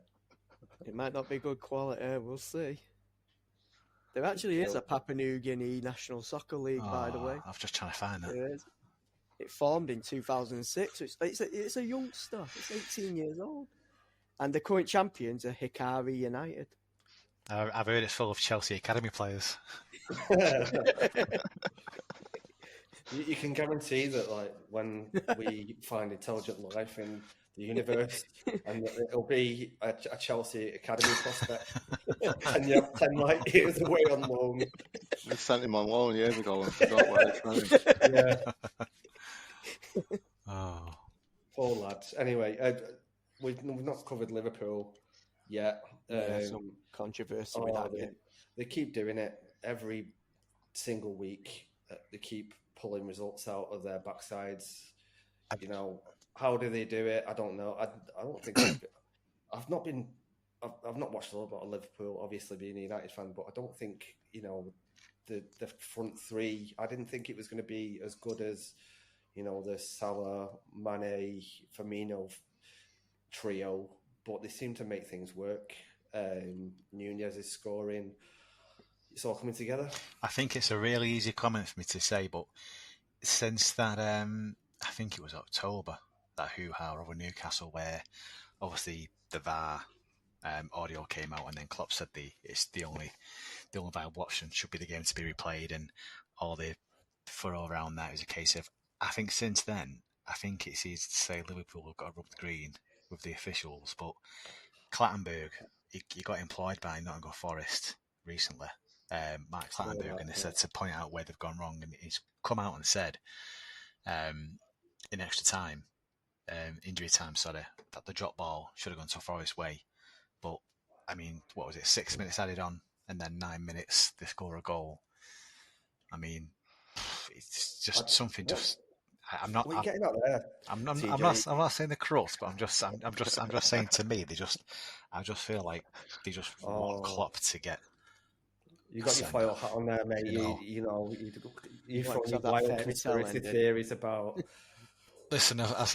It might not be good quality, we'll see. There actually is a Papua New Guinea National Soccer League, by the way. I'm just trying to find that. There is. It formed in 2006. It's a youngster. It's 18 years old. And the current champions are Hikari United. I've heard it's full of Chelsea Academy players. You can guarantee that, when we find intelligent life in the universe, and it'll be a Chelsea Academy prospect, and you have 10 light years away on loan. We sent him on loan years ago and forgot where it's going. Yeah. Oh, poor lads. Anyway, we've not covered Liverpool yet. Some controversy with that. They keep doing it every single week. They keep pulling results out of their backsides. How do they do it? I don't know. I don't think I've not watched a lot of Liverpool, obviously being a United fan, but I don't think the front three. I didn't think it was going to be as good as, the Salah, Mane, Firmino trio, but they seem to make things work. Nunez is scoring. It's all coming together. I think it's a really easy comment for me to say, but since that, I think it was October, that hoo-ha over Newcastle, where obviously the VAR audio came out, and then Klopp said it's the only viable option should be the game to be replayed, and all the furrow around that is a case of, I think since then, I think it's easy to say Liverpool have got to rub the green with the officials, but Clattenburg, he got employed by Nottingham Forest recently, Mark Clattenburg, and they said to point out where they've gone wrong, and he's come out and said in extra time, injury time, that the drop ball should have gone to Forest way. But, I mean, what was it, 6 minutes added on, and then 9 minutes they score a goal. I mean, it's just something. I'm not. What are you getting out there? I'm not saying the crust, but I'm just saying, to me, I just feel like they just want Klopp to get. You got your foil hat on there, mate. You throw your wild conspiracy theories about. Listen, I've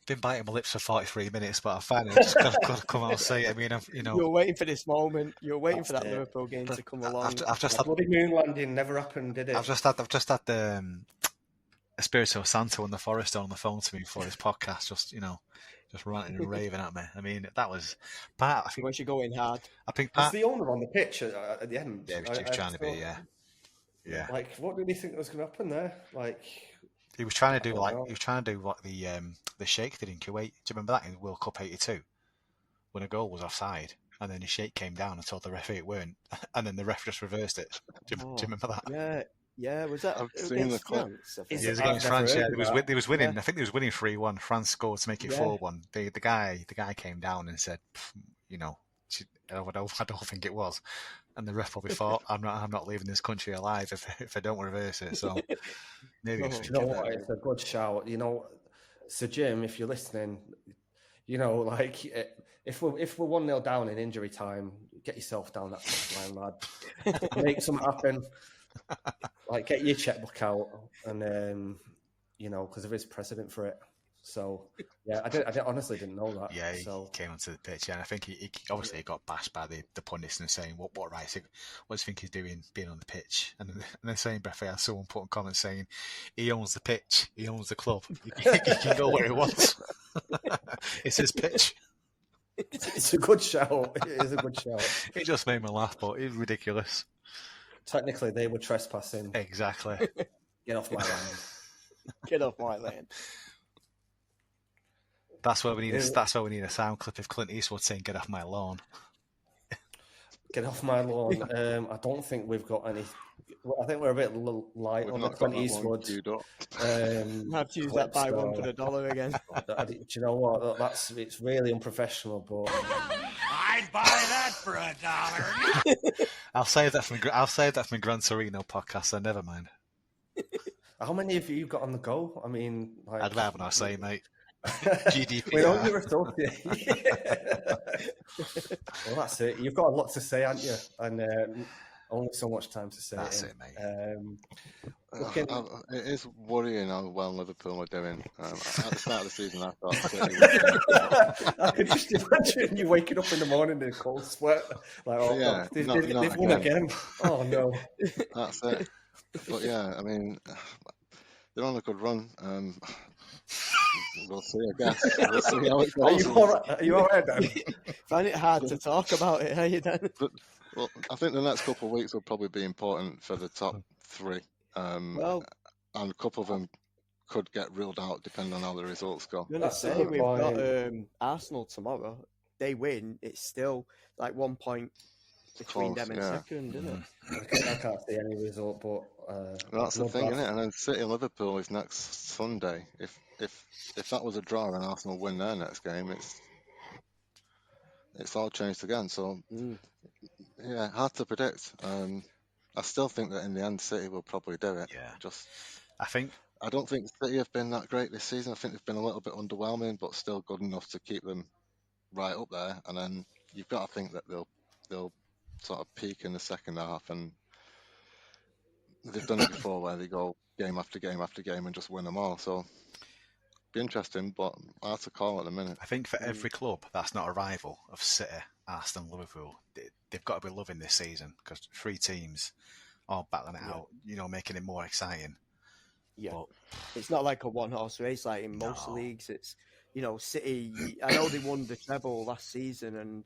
been biting my lips for 43 minutes, but I finally just got to come out and say it. I mean, you're waiting for this moment. You're waiting for that Liverpool game to come along. I've just had bloody moon landing never happened, did it? I've just had the Espirito Santo and the Forester on the phone to me for this podcast. Just ranting and raving at me. I mean, that was part. I think once you're going hard, I think was the owner on the pitch at the end. Yeah, he was trying to be. Yeah. Like, what did he think was going to happen there? Like. He was trying to do what the Sheikh did in Kuwait. Do you remember that in World Cup '82 when a goal was offside and then the Sheikh came down and told the referee it weren't, and then the ref just reversed it? Do you remember that? Yeah. Was that against France? It was against France. Yeah, they was winning. I think they was winning 3-1. France scored to make it 4-1. The guy came down and said, I don't think it was. And the ref probably thought, I'm not leaving this country alive if I don't reverse it. So maybe it's a good shout. Sir Jim, if you're listening, if we're 1-0 down in injury time, get yourself down that line, lad. Make something happen. Like, get your checkbook out, and because there is precedent for it. So yeah, I honestly didn't know that. Yeah, he came onto the pitch, and I think he obviously got bashed by the pundits and saying what right, what does he think he's doing being on the pitch? And the same breath, I had someone put in comments saying he owns the pitch, he owns the club, he can go where he wants. It's his pitch. It's a good shout. It is a good shout. It just made me laugh, but it was ridiculous. Technically, they were trespassing. Exactly. Get off my land. Get off my land. That's why we need a sound clip of Clint Eastwood saying, "Get off my lawn." Get off my lawn. I don't think we've got any. I think we're a bit light on the Clint Eastwood. Have to use that buy one for $1 again. Do you know what? It's really unprofessional, but I'd buy that for $1. I'll save that from my Gran Torino podcast. So never mind. How many of you got on the go? I mean, I'd rather not say, mate. GDPR. We know you're associated. Well, that's it. You've got a lot to say, haven't you? And only so much time to say that's it, mate. It is worrying how well Liverpool are doing. At the start of the season, I thought I could just imagine you waking up in the morning in a cold sweat, like, they've won again. Oh no, that's it. But yeah, I mean, they're on a good run. We'll see, I guess. We'll see how it goes. Are you all right, Dan? Find it hard to talk about it, are you, Dan? Well, I think the next couple of weeks will probably be important for the top three. And a couple of them could get ruled out depending on how the results go. I'm going to say, we've got Arsenal tomorrow. They win, it's still like 1 point between them and second, isn't it? I can't see any result, but that's the thing, isn't it? And then City Liverpool is next Sunday. If that was a draw and Arsenal win their next game, it's all changed again. So yeah, hard to predict. I still think that in the end, City will probably do it. Yeah. I don't think City have been that great this season. I think they've been a little bit underwhelming, but still good enough to keep them right up there. And then you've got to think that they'll sort of peak in the second half and they've done it before where they go game after game after game and just win them all. So be interesting, but hard to call at the minute. I think for every club that's not a rival of City, Arsenal, Liverpool, they've got to be loving this season because 3 teams all battling it out, making it more exciting. Yeah, but it's not like a one-horse race like in most leagues. It's, City, I know they won the treble last season, and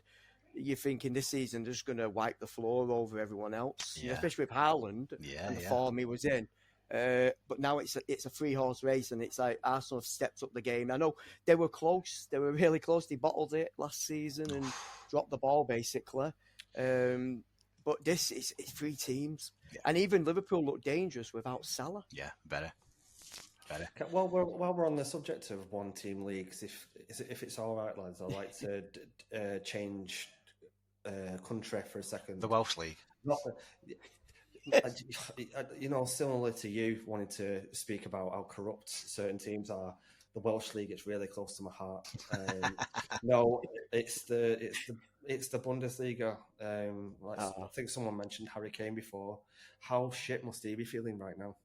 you're thinking this season they're just going to wipe the floor over everyone else, especially with Haaland and the form he was in. But now it's a 3-horse race, and it's like Arsenal have stepped up the game. I know they were close; they were really close. They bottled it last season and dropped the ball basically. But this is it's 3 teams, and even Liverpool look dangerous without Salah. Yeah, better. Well, while we're on the subject of one-team leagues, if it's all right, lads, I'd like to change country for a second. The Welsh League. Similar to you wanting to speak about how corrupt certain teams are, the Welsh League is really close to my heart. No, it's the Bundesliga. I think someone mentioned Harry Kane before. How shit must he be feeling right now?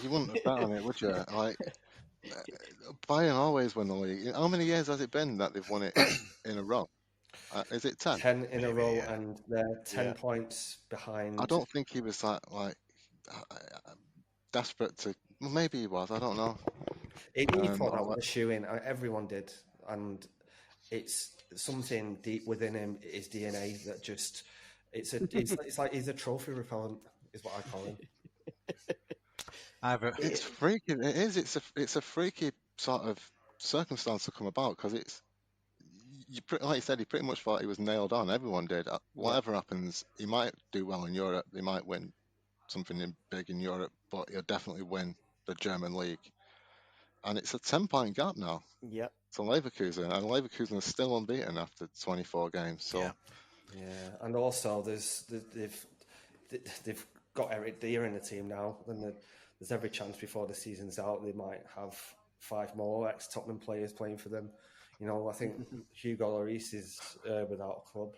You wouldn't have bet on it, would you? Like, Bayern always win the league. How many years has it been that they've won it in a row? Is it 10? 10 in a row, and they're 10 points behind. I don't think he was that desperate to. Well, maybe he was. I don't know. He thought that was a shoe-in. Everyone did, and it's something deep within him, his DNA, that just it's like he's a trophy repellent, is what I call him. It's freaky. It is. It's a freaky sort of circumstance to come about because it's. Like you said, he pretty much thought he was nailed on. Everyone did. Whatever happens, he might do well in Europe. They might win something big in Europe, but he'll definitely win the German league. And it's a 10-point gap now. Yep. To Leverkusen, and Leverkusen is still unbeaten after 24 games. So, yeah. And also they've got Eric Dier in the team now, and there's every chance before the season's out they might have 5 more ex-Tottenham players playing for them. I think Hugo Lloris is without a club.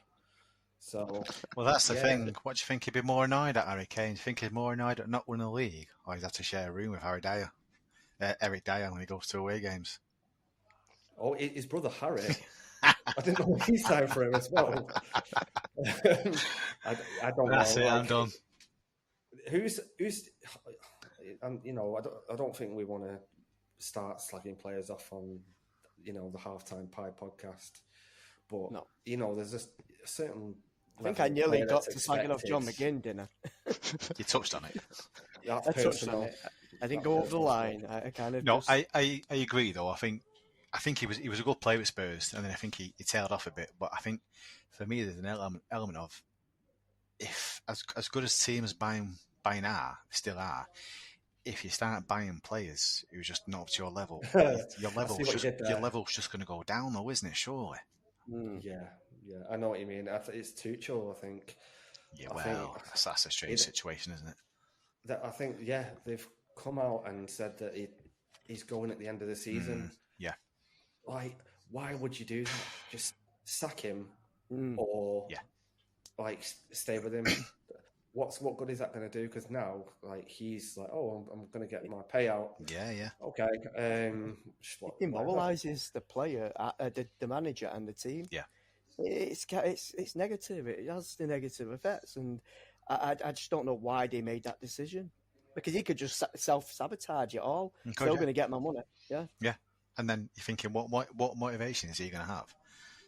So, well, that's the thing. What do you think he'd be more annoyed at, Harry Kane? Do you think he's more annoyed at not winning the league, or he's had to share a room with Eric Dier when he goes to away games? Oh, his brother Harry. I didn't know he signed for him as well. I don't know. That's it. I'm done. Who's? And I don't think we want to start slagging players off on the Halftime Pie podcast, but no. There's a certain. I think I nearly got to slagging off John McGinn, didn't I? You touched on it. I touched on it. I didn't go over the line. I kind of. No, I agree though. I think he was a good player with Spurs, and then I think he tailed off a bit. But I think for me, there's an element of if as good as teams buying still are. If you start buying players who's just not up to your level, your level's just going to go down, though, isn't it? Surely. Yeah, I know what you mean. It's Tuchel, I think. Yeah, that's a strange situation, isn't it? I think they've come out and said that he's going at the end of the season. Yeah. Like, why would you do that? Just sack him, or stay with him. What good is that going to do? Because now, he's like, oh, I'm going to get my payout. Yeah. Okay. It demoralises the player, the manager, and the team. Yeah. It's negative. It has the negative effects, and I just don't know why they made that decision. Because he could just self-sabotage it all. Still going to get my money. Yeah. Yeah. And then you're thinking, what motivation is he going to have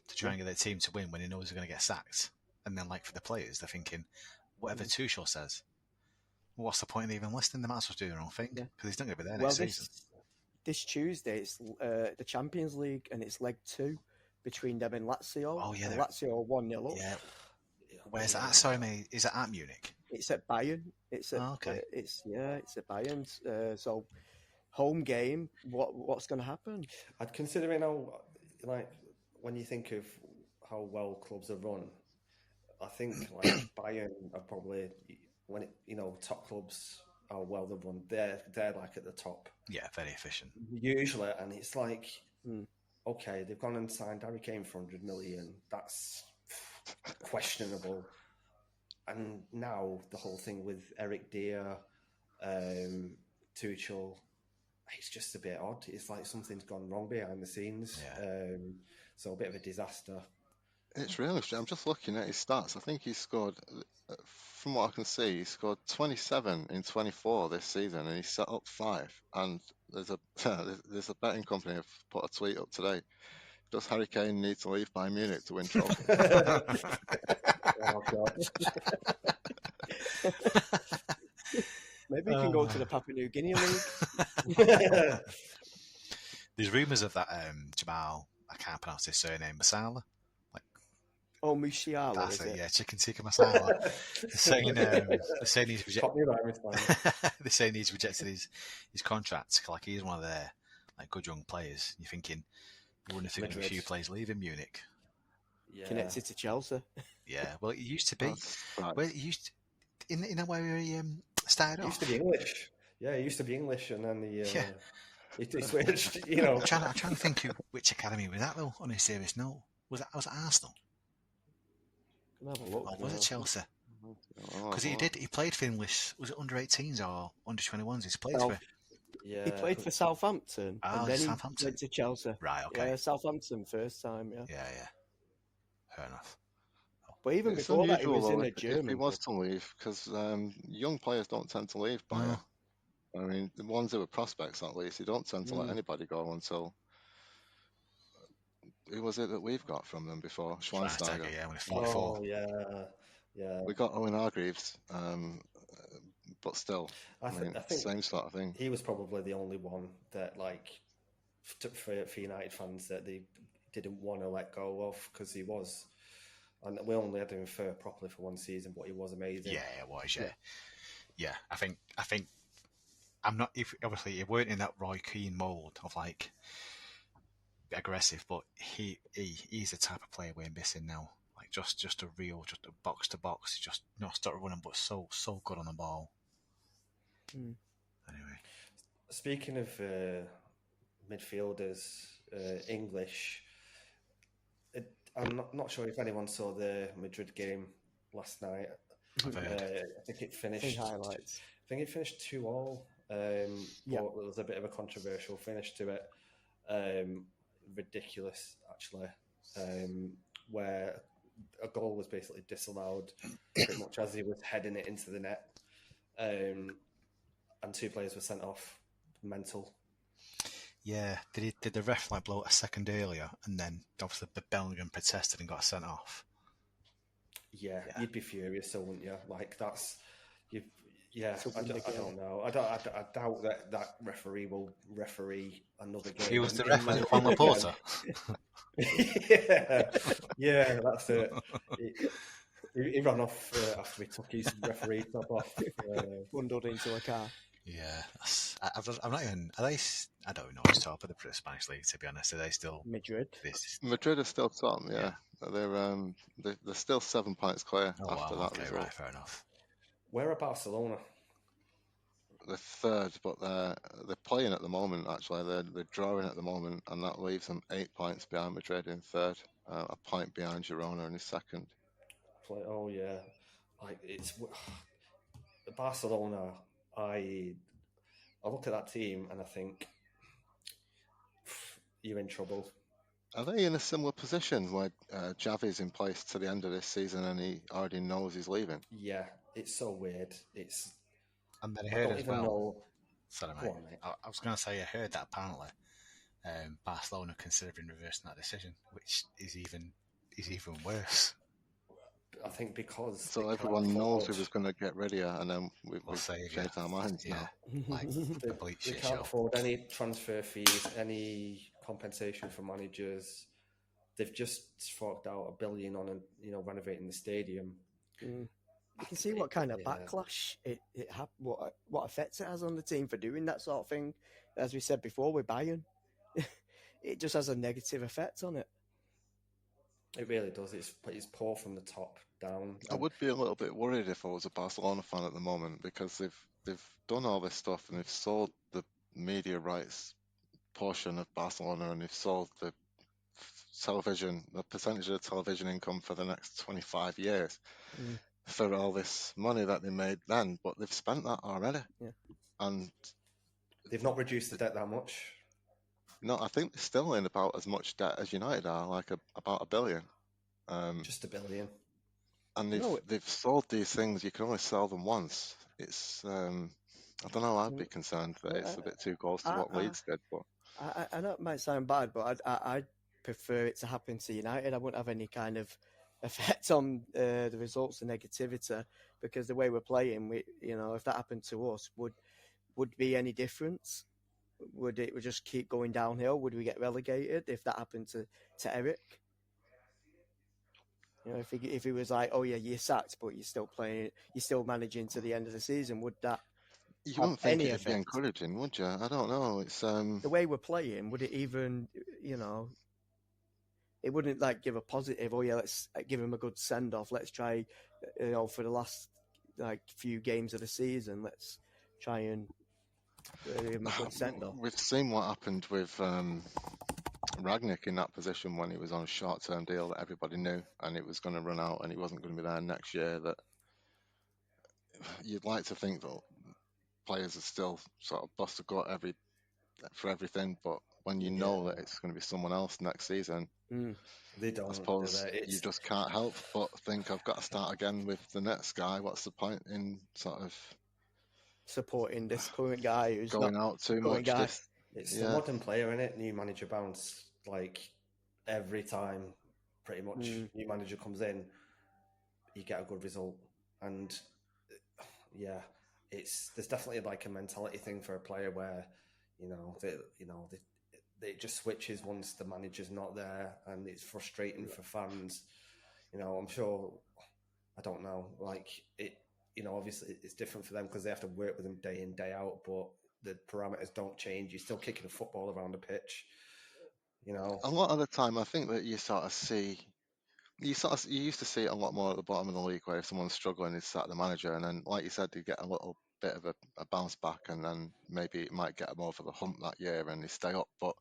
to try and get their team to win when he knows they're going to get sacked? And then, for the players, they're thinking, whatever Tuchel says, what's the point of even listening? They might as well do their own thing because he's not going to be there next season. This Tuesday, it's the Champions League, and it's leg 2 between them and Lazio. Oh, yeah. Lazio 1-0 up. Yeah. Where's that? Sorry, mate. Is it at Munich? It's at Bayern. It's at at Bayern. So, home game. What's going to happen? I'd considering how, when you think of how well clubs are run, I think Bayern are probably top clubs are well run. They're at the top. Yeah, very efficient. Usually, and it's okay, they've gone and signed Harry Kane for 100 million. That's questionable. and now the whole thing with Eric Dier, Tuchel, it's just a bit odd. It's like something's gone wrong behind the scenes. Yeah. So a bit of a disaster. It's really strange. I'm just looking at his stats. I think he scored, from what I can see, he scored 27 in 24 this season, and he set up 5. And there's a there's a betting company have put a tweet up today. Does Harry Kane need to leave Bayern Munich to win trophies? Oh God. Maybe you can go to the Papua New Guinea League. There's rumours of that Jamal, I can't pronounce his surname, Masala. Oh, Musiala, That's is it, it? yeah, chicken tikka masala. They're saying he's they're saying he's rejected his contract. Like he's one of their good young players. You're thinking you wouldn't have thinking of a few players leaving Munich. Yeah. Connected to Chelsea. Yeah, well, it used to be. Right. Well, it used to, in a way where he started He used off. to be English. Yeah, he used to be English, and then he switched. I'm trying to think which academy was that though. On a serious note, was it Arsenal? Can have a look. Or was it Chelsea? Oh, Because he played for English. Was it under 18s or under 21s? He's played for. Yeah, He played for Southampton, Oh, and then Southampton. he went to Chelsea. Right. Okay. Yeah, Southampton first time. Yeah. Yeah. Fair enough. But even it's before that, he unusual was in though a if he German was club. to leave, because young players don't tend to leave Bayern. I mean, the ones who are prospects at least, you don't tend to let anybody go until. Who was it that we've got from them before? Schweinsteiger. Yeah, when he's 44. Oh yeah. We got Owen Hargreaves, but still, I think same sort of thing. He was probably the only one that, for United fans, that they didn't want to let go of, because he was, and we only had him properly for one season, but he was amazing. Yeah, it was. Yeah. I think I'm not. If obviously he weren't in that Roy Keane mold of aggressive, but he's the type of player we're missing now. Like just a box to box, just not start running, but so good on the ball. Anyway, speaking of midfielders, English, I'm not sure if anyone saw the Madrid game last night. I've heard. I think it finished. Highlights. I think it finished 2-2. But there was a bit of a controversial finish to it. Ridiculous, actually, where a goal was basically disallowed pretty much as he was heading it into the net, and 2 players were sent off. Mental. Yeah, did the ref blow it a second earlier, and then obviously Bellingham protested and got sent off? Yeah, you'd be furious, so wouldn't you? That's you. Yeah, I don't know. I doubt that referee will referee another game. He was the referee, Juan Laporta. yeah, that's it. He ran off after he took his referee top off. Bundled into a car. Yeah, I'm not even. Are they? I don't know. It's top of the Spanish league, to be honest. Are they still Madrid? Madrid are still top. Yeah. They're still 7 points clear after that result. Right, fair enough. Where are Barcelona? They're third, but they're playing at the moment. Actually, they're drawing at the moment, and that leaves them 8 points behind Madrid in third, a point behind Girona in second. Oh yeah, it's Barcelona. I look at that team and I think you're in trouble. Are they in a similar position where Xavi's in place to the end of this season and he already knows he's leaving? Yeah, it's so weird. And then I heard as well. Know. Sorry, mate. I was going to say I heard that apparently Barcelona considering reversing that decision, which is even worse. I think because everyone knows who was going to get readier, and then we've changed our minds now. They can't afford any transfer fees, any compensation for managers. They've just forked out $1 billion on renovating the stadium. You can see what kind of backlash what effects it has on the team for doing that sort of thing. As we said before, with Bayern, it just has a negative effect on it. It really does. It's poor from the top down. I would be a little bit worried if I was a Barcelona fan at the moment, because they've done all this stuff and they've sold the media rights portion of Barcelona, and they've sold the percentage of the television income for the next 25 years. for all this money that they made then, but they've spent that already. Yeah. And they've not reduced the debt that much. No, I think they're still in about as much debt as United are, like about $1 billion. Just $1 billion. And they've sold these things. You can only sell them once. It's I don't know. I'd be concerned that it's a bit too close to what Leeds did. But I know it might sound bad, but I'd prefer it to happen to United. I wouldn't have any kind of effect on the results and negativity, because the way we're playing, if that happened to us, would be any difference? Would it just keep going downhill? Would we get relegated if that happened to Eric? If he was like, oh yeah, you're sacked, but you're still playing, you're still managing to the end of the season, would that? You wouldn't think it'd be encouraging, would you? I don't know. It's the way we're playing. Would it even, it wouldn't like give a positive. Oh yeah, let's give him a good send off. Let's try, for the last few games of the season, let's try and give him a good send off. We've seen what happened with Ragnick in that position when he was on a short-term deal that everybody knew, and it was going to run out, and he wasn't going to be there next year. That you'd like to think that players are still sort of bust a gut for everything, but when you know that it's going to be someone else next season, they don't. I suppose you just can't help but think, I've got to start again with the next guy. What's the point in sort of supporting this current guy who's going not out too much? It's the modern player, isn't it? New manager bounce. Like every time, pretty much, new manager comes in, you get a good result, and there's definitely like a mentality thing for a player where it just switches once the manager's not there, and it's frustrating for fans. I'm sure, I don't know, like it. Obviously it's different for them because they have to work with them day in, day out, but the parameters don't change. You're still kicking a football around the pitch. A lot of the time, I think that you sort of see. You used to see it a lot more at the bottom of the league, where if someone's struggling, they sack the manager, and then, like you said, they get a little bit of a bounce back, and then maybe it might get them over the hump that year, and they stay up. But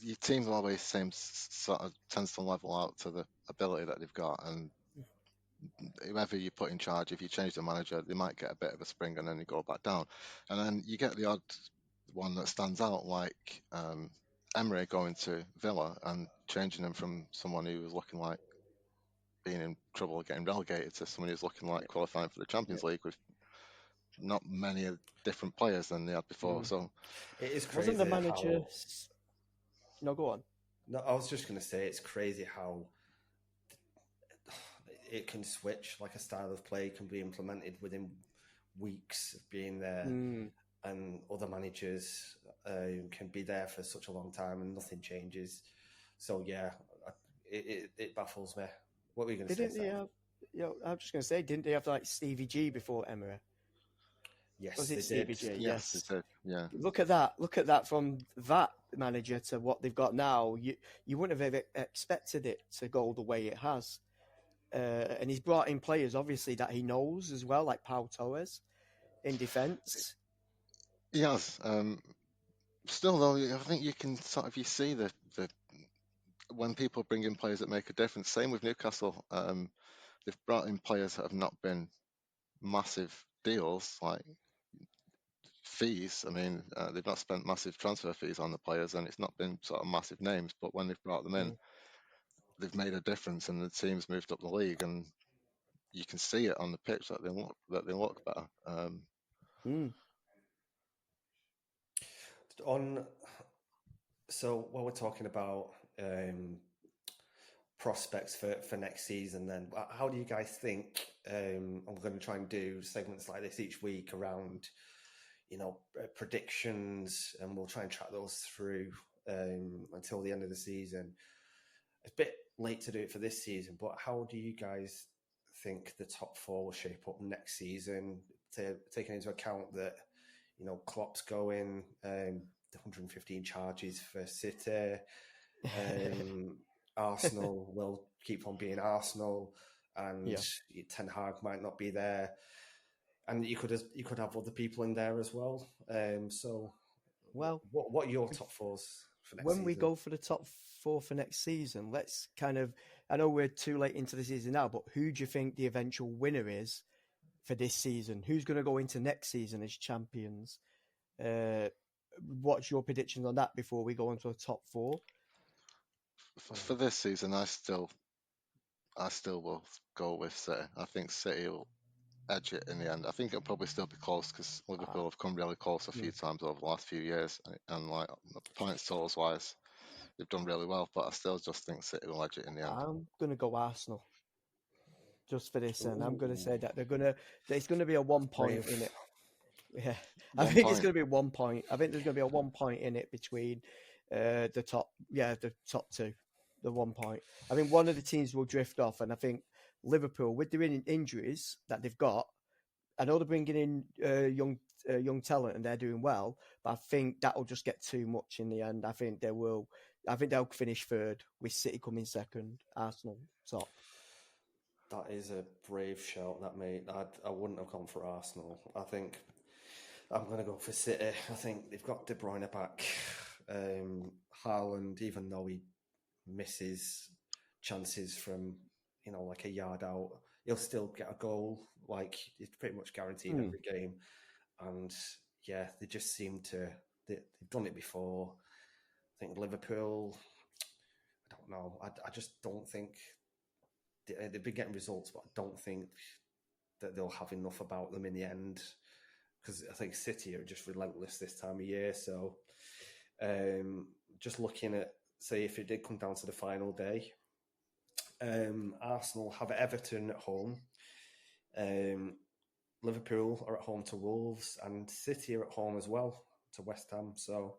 your team always sort of tends to level out to the ability that they've got, and whoever you put in charge, if you change the manager, they might get a bit of a spring, and then they go back down, and then you get the odd one that stands out, like Emery going to Villa and changing him from someone who was looking like being in trouble getting relegated to someone who's looking like qualifying for the Champions League with not many different players than they had before. So it is crazy. Wasn't the manager? No, go on. No, I was just going to say it's crazy how it can switch. Like a style of play can be implemented within weeks of being there, and other managers can be there for such a long time and nothing changes. So it baffles me. What were you going to say? I'm just going to say, didn't they have like Stevie G before Emery? Yes, was it Stevie G? Yes, they did. Yeah. Look at that from that manager to what they've got now. You wouldn't have expected it to go the way it has. And he's brought in players, obviously, that he knows as well, like Pau Torres in defence. He has. Still, though, I think you can you see the when people bring in players that make a difference. Same with Newcastle. They've brought in players that have not been massive deals, like fees. I mean, they've not spent massive transfer fees on the players, and it's not been sort of massive names. But when they've brought them in, they've made a difference, and the team's moved up the league, and you can see it on the pitch that they look better. So while we're talking about prospects for next season, then how do you guys think? I'm going to try and do segments like this each week around, predictions, and we'll try and track those through until the end of the season. It's a bit late to do it for this season, but how do you guys think the top four will shape up next season, taking into account that, Klopp's going, the 115 charges for City, Arsenal will keep on being Arsenal, and Ten Hag might not be there, and you could have other people in there as well. What are your top fours for next season? When we go for the top four for next season, let's kind of I know we're too late into the season now, but who do you think the eventual winner is for this season? Who's going to go into next season as champions? What's your predictions on that before we go into the top 4? For this season, I still will go with City. I think City will edge it in the end. I think it'll probably still be close because Liverpool have come really close a few times over the last few years, and like points totals wise, they've done really well. But I still just think City will edge it in the end. I'm going to go Arsenal just for this, and I'm going to say that it's going to be a 1 point in it. Yeah, I think it's going to be 1 point. I think there's going to be a 1 point in it between the top 2. The 1 point. I think one of the teams will drift off, and I think Liverpool, with their injuries that they've got, I know they're bringing in young talent and they're doing well, but I think that'll just get too much in the end. I think they'll finish 3rd with City coming 2nd, Arsenal top. That is a brave shout, that mate. I wouldn't have gone for Arsenal. I think I'm going to go for City. I think they've got De Bruyne back. Haaland, even though he misses chances from, like a yard out, he'll still get a goal. Like, it's pretty much guaranteed every game. And yeah, they just seem to, they've done it before. I think Liverpool, I don't know. I just don't think they've been getting results, but I don't think that they'll have enough about them in the end, because I think City are just relentless this time of year. So just looking at, say, if it did come down to the final day, Arsenal have Everton at home, Liverpool are at home to Wolves, and City are at home as well to West Ham. So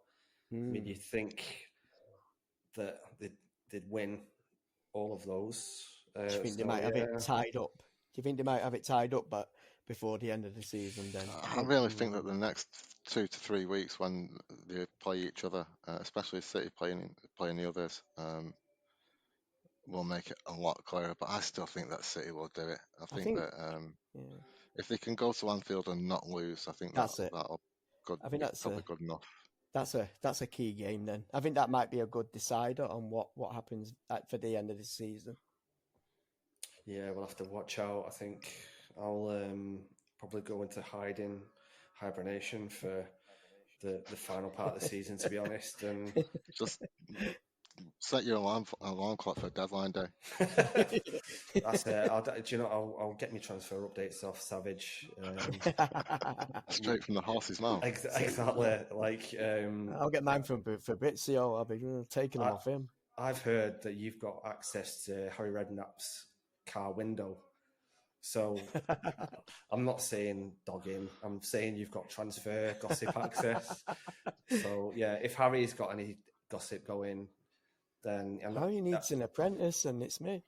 I mean, you think that they'd win all of those? Do you think they might have it tied up? Do you think they might have it tied up, but before the end of the season? Then I really think that the next 2 to 3 weeks when they play each other, especially City playing the others, will make it a lot clearer. But I still think that City will do it. I think that if they can go to Anfield and not lose, I think that'll probably good enough. That's a key game then. I think that might be a good decider on what happens for the end of the season. Yeah, we'll have to watch out. I think I'll probably go into hibernation for the final part of the season, to be honest. And just set your alarm clock for deadline day. That's it. I'll get my transfer updates off Savage. Straight from the horse's mouth. Exactly. Like I'll get mine from Fabrizio. I'll be taking them off him. I've heard that you've got access to Harry Redknapp's car window. So I'm not saying dogging. I'm saying you've got transfer gossip access. So yeah, if Harry's got any gossip going, then Harry needs an apprentice, and it's me.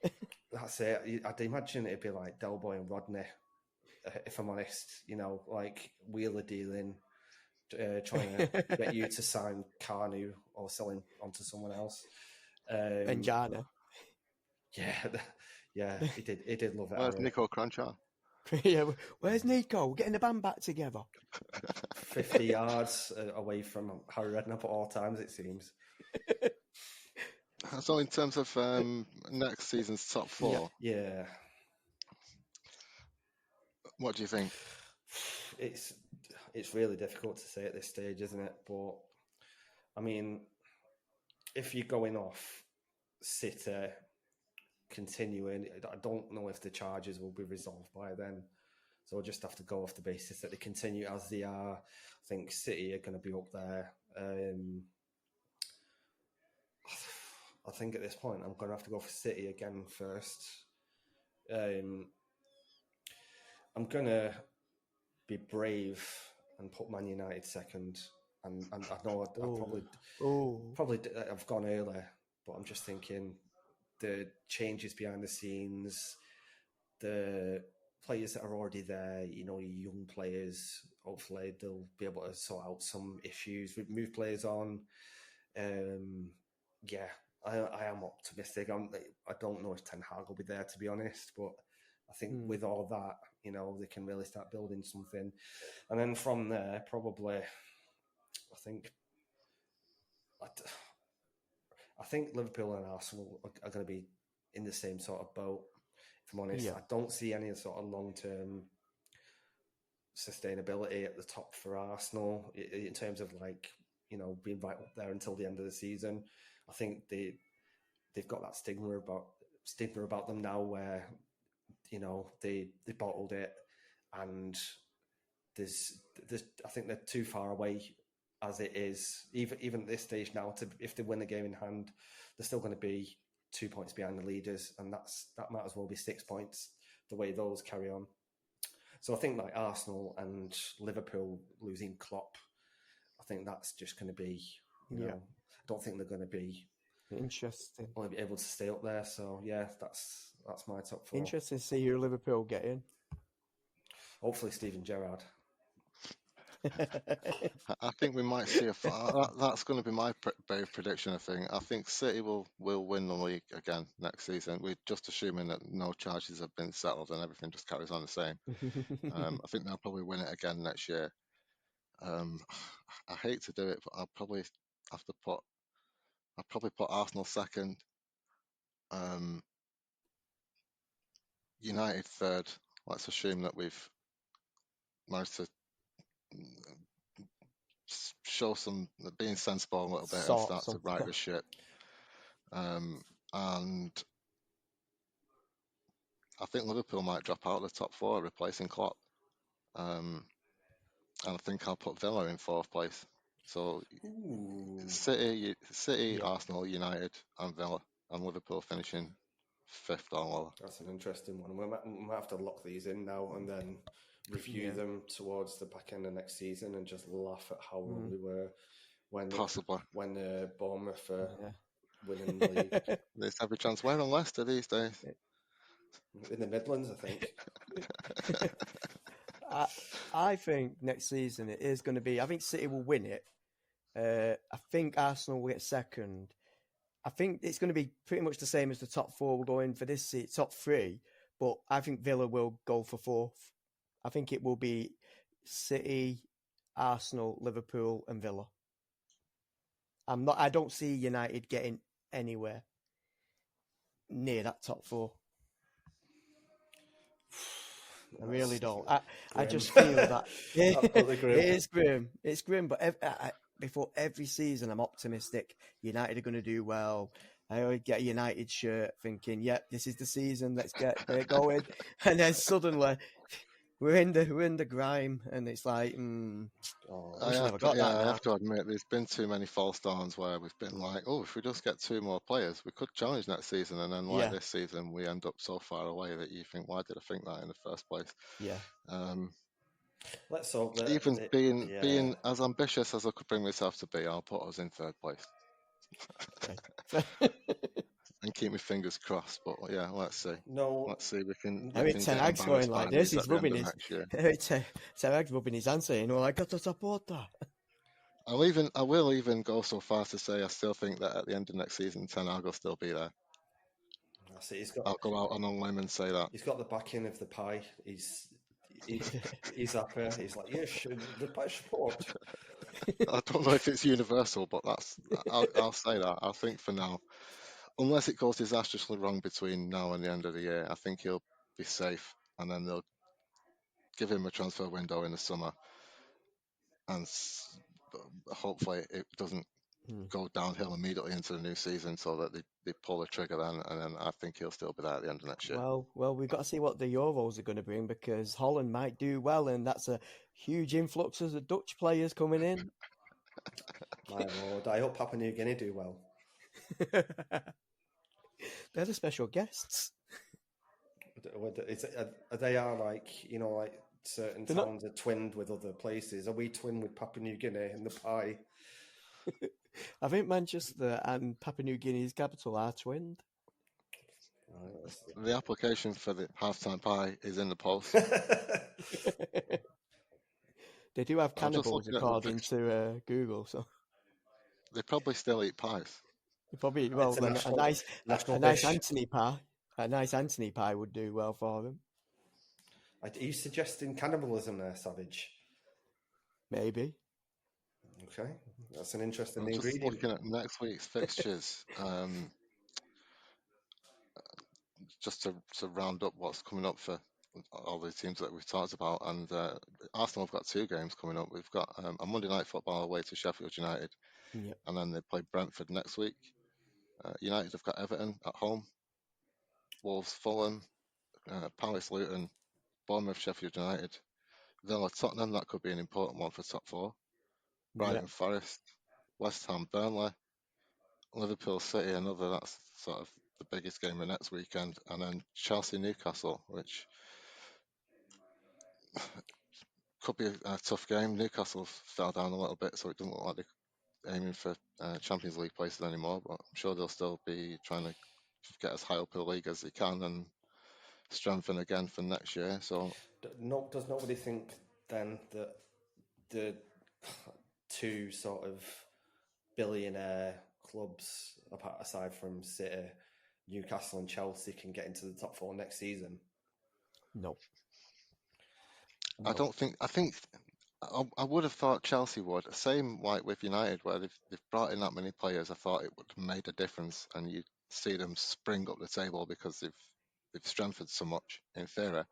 That's it. I'd imagine it'd be like Del Boy and Rodney, if I'm honest. Like wheeler dealing, trying to get you to sign Carnu or selling onto someone else. And Jana. Yeah, he did love it. Where's Nico Cruncher? Yeah, where's Nico? We're getting the band back together. 50 yards away from Harry Redknapp at all times, it seems. So in terms of next season's top 4, yeah. What do you think? It's really difficult to say at this stage, isn't it? But I mean, if you're going off City continuing, I don't know if the charges will be resolved by then. So we'll just have to go off the basis that they continue as they are. I think City are going to be up there. I think at this point I'm going to have to go for City again first. I'm going to be brave and put Man United second. And I know I've gone earlier, but I'm just thinking the changes behind the scenes, the players that are already there, young players, hopefully they'll be able to sort out some issues, move players on. I am optimistic. I don't know if Ten Hag will be there, to be honest, but I think with all that, they can really start building something. And then from there, probably, I think Liverpool and Arsenal are going to be in the same sort of boat. If I'm honest, Yeah. I don't see any sort of long-term sustainability at the top for Arsenal in terms of being right up there until the end of the season. I think they've got that stigma about them now where they bottled it, and there's I think they're too far away as it is. Even at this stage now, if they win the game in hand, they're still going to be 2 points behind the leaders, and that might as well be 6 points the way those carry on. So I think like Arsenal and Liverpool losing Klopp, I think that's just going to be, I don't think they're going to be interesting. Only be able to stay up there. So yeah, that's my top 4. Interesting to see who Liverpool get in. Hopefully Steven Gerrard. I think we might see that's going to be my brave prediction. I think City will win the league again next season. We're just assuming that no charges have been settled and everything just carries on the same. I think they'll probably win it again next year. I hate to do it, but I'll probably put Arsenal second, United third. Let's assume that we've managed to show some being sensible a little bit and start to right the ship. And I think Liverpool might drop out of the top 4, replacing Klopp. And I think I'll put Villa in 4th place. So City, Arsenal, United, and Villa, and Liverpool finishing 5th or lower. That's an interesting one. We might have to lock these in now and then review them towards the back end of next season and just laugh at how wrong we were when Bournemouth winning the league. There's every chance. Where on Leicester these days? In the Midlands, I think. I think next season it is going to be. I think City will win it. I think Arsenal will get second. I think it's going to be pretty much the same as the top 4 will go in for this season, top 3. But I think Villa will go for 4th. I think it will be City, Arsenal, Liverpool, and Villa. I don't see United getting anywhere near that top 4. I really don't. I just feel that it is grim. It's grim, but before every season, I'm optimistic. United are going to do well. I always get a United shirt thinking, yep, this is the season. Let's get it going. And then suddenly, we're in the grime, and it's like, I have to admit, there's been too many false dawns where we've been like, oh, if we just get 2 more players, we could challenge next season. And then this season, we end up so far away that you think, why did I think that in the first place? Yeah. Let's hope that even being as ambitious as I could bring myself to be, I'll put us in 3rd place. And keep my fingers crossed, but yeah, let's see. Let's see. We can. Ten Hag's going like this. He's rubbing his. Ten Hag's rubbing his hand, saying, "Well, I got to support that." I will even go so far to say I still think that at the end of next season, Ten Hag will still be there. I'll go out on a limb and say that he's got the backing of the pie. He's happy. He's like, yes, the pie support. I don't know if it's universal, but I'll say that. I think for now, unless it goes disastrously wrong between now and the end of the year, I think he'll be safe, and then they'll give him a transfer window in the summer, and hopefully it doesn't go downhill immediately into the new season, so that they pull the trigger then, and then I think he'll still be there at the end of next year. Well, we've got to see what the Euros are going to bring, because Holland might do well, and that's a huge influx of the Dutch players coming in. My lord, I hope Papua New Guinea do well. They're the special guests. They are like certain towns are twinned with other places. Are we twinned with Papua New Guinea in the pie? I think Manchester and Papua New Guinea's capital are twinned. The application for the halftime pie is in the post. They do have cannibals according to Google, so they probably still eat pies. Probably a nice Anthony pie. A nice Anthony pie would do well for them. Are you suggesting cannibalism there, Savage? Maybe. Okay, that's an interesting I'm ingredient. just looking at next week's fixtures. just to round up what's coming up for all the teams that we've talked about, and Arsenal have got 2 games coming up. We've got a Monday night football away to Sheffield United, Yep. and then they play Brentford next week. United have got Everton at home, Wolves, Fulham, Palace, Luton, Bournemouth, Sheffield United, Villa, Tottenham. That could be an important one for top 4. Brighton, Forest, West Ham, Burnley, Liverpool City, another. That's sort of the biggest game of next weekend, and then Chelsea, Newcastle, which could be a tough game. Newcastle fell down a little bit, so it doesn't look like they're aiming for Champions League places anymore, but I'm sure they'll still be trying to get as high up in the league as they can and strengthen again for next year. So, does nobody think then that the 2 sort of billionaire clubs, aside from City, Newcastle and Chelsea, can get into the top 4 next season? No. I don't think. I would have thought Chelsea would. Same like with United, where they've brought in that many players. I thought it would have made a difference, and you see them spring up the table because they've strengthened so much in theory.